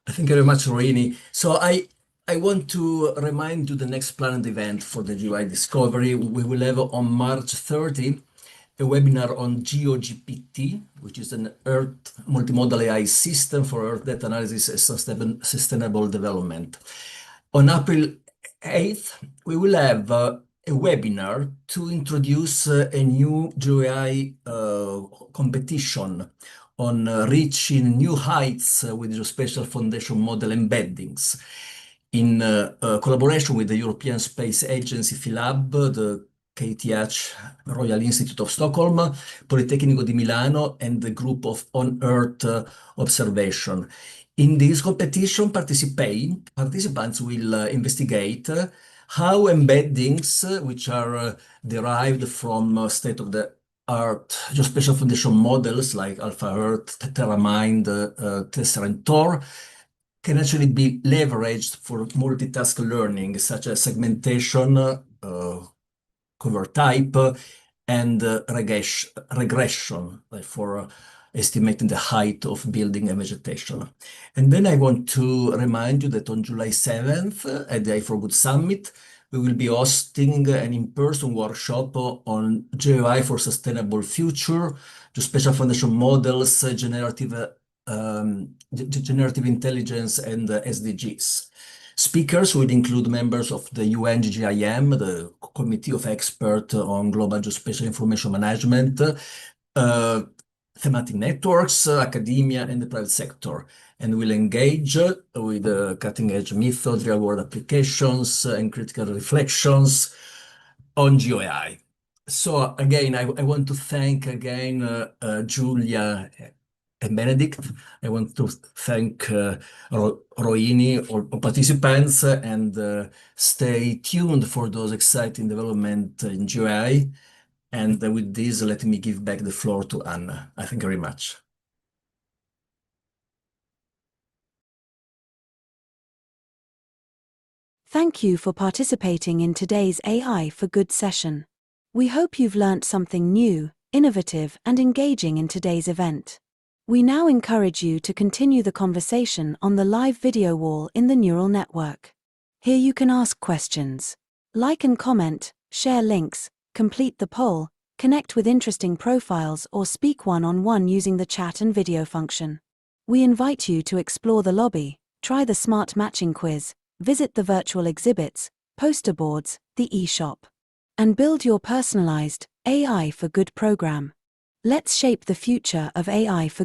Thank you very much, Roini. So I want to remind you the next planned event for the GUI Discovery. We will have on March 30 a webinar on GeoGPT, which is an Earth multimodal AI system for Earth data analysis and sustainable development. On April 8th, we will have a webinar to introduce a new GUI competition on reaching new heights with Geospatial Foundation Model embeddings. In collaboration with the European Space Agency, PhilHub, the KTH, Royal Institute of Stockholm, Politecnico di Milano, and the group of on-Earth observation. In this competition, participants will investigate how embeddings, which are derived from state-of-the-art Geospatial Foundation models like AlphaEarth, TerraMind, Tessera, and Tor, can actually be leveraged for multitask learning, such as segmentation, cover type, and regression, like for estimating the height of building and vegetation. And then I want to remind you that on July 7th at the AI4Good Summit, we will be hosting an in-person workshop on GeoAI for Sustainable Future, Geospatial Foundation Models, generative intelligence, and SDGs. Speakers will include members of the UN GGIM, the Committee of Experts on Global Geospatial Information Management, thematic networks, academia, and the private sector, and will engage with cutting-edge methods, real-world applications, and critical reflections on GeoAI. So again, I want to thank again Julia and Benedict. I want to thank Rohini, or participants, and stay tuned for those exciting developments in GeoAI. And with this, let me give back the floor to Anna. Thank you very much. Thank you for participating in today's AI for Good session. We hope you've learnt something new, innovative, and engaging in today's event. We now encourage you to continue the conversation on the live video wall in the neural network. Here you can ask questions, like and comment, share links, complete the poll, connect with interesting profiles, or speak one-on-one using the chat and video function. We invite you to explore the lobby, try the smart matching quiz, visit the virtual exhibits, poster boards, the e-shop, and build your personalized AI for Good program. Let's shape the future of AI for Good.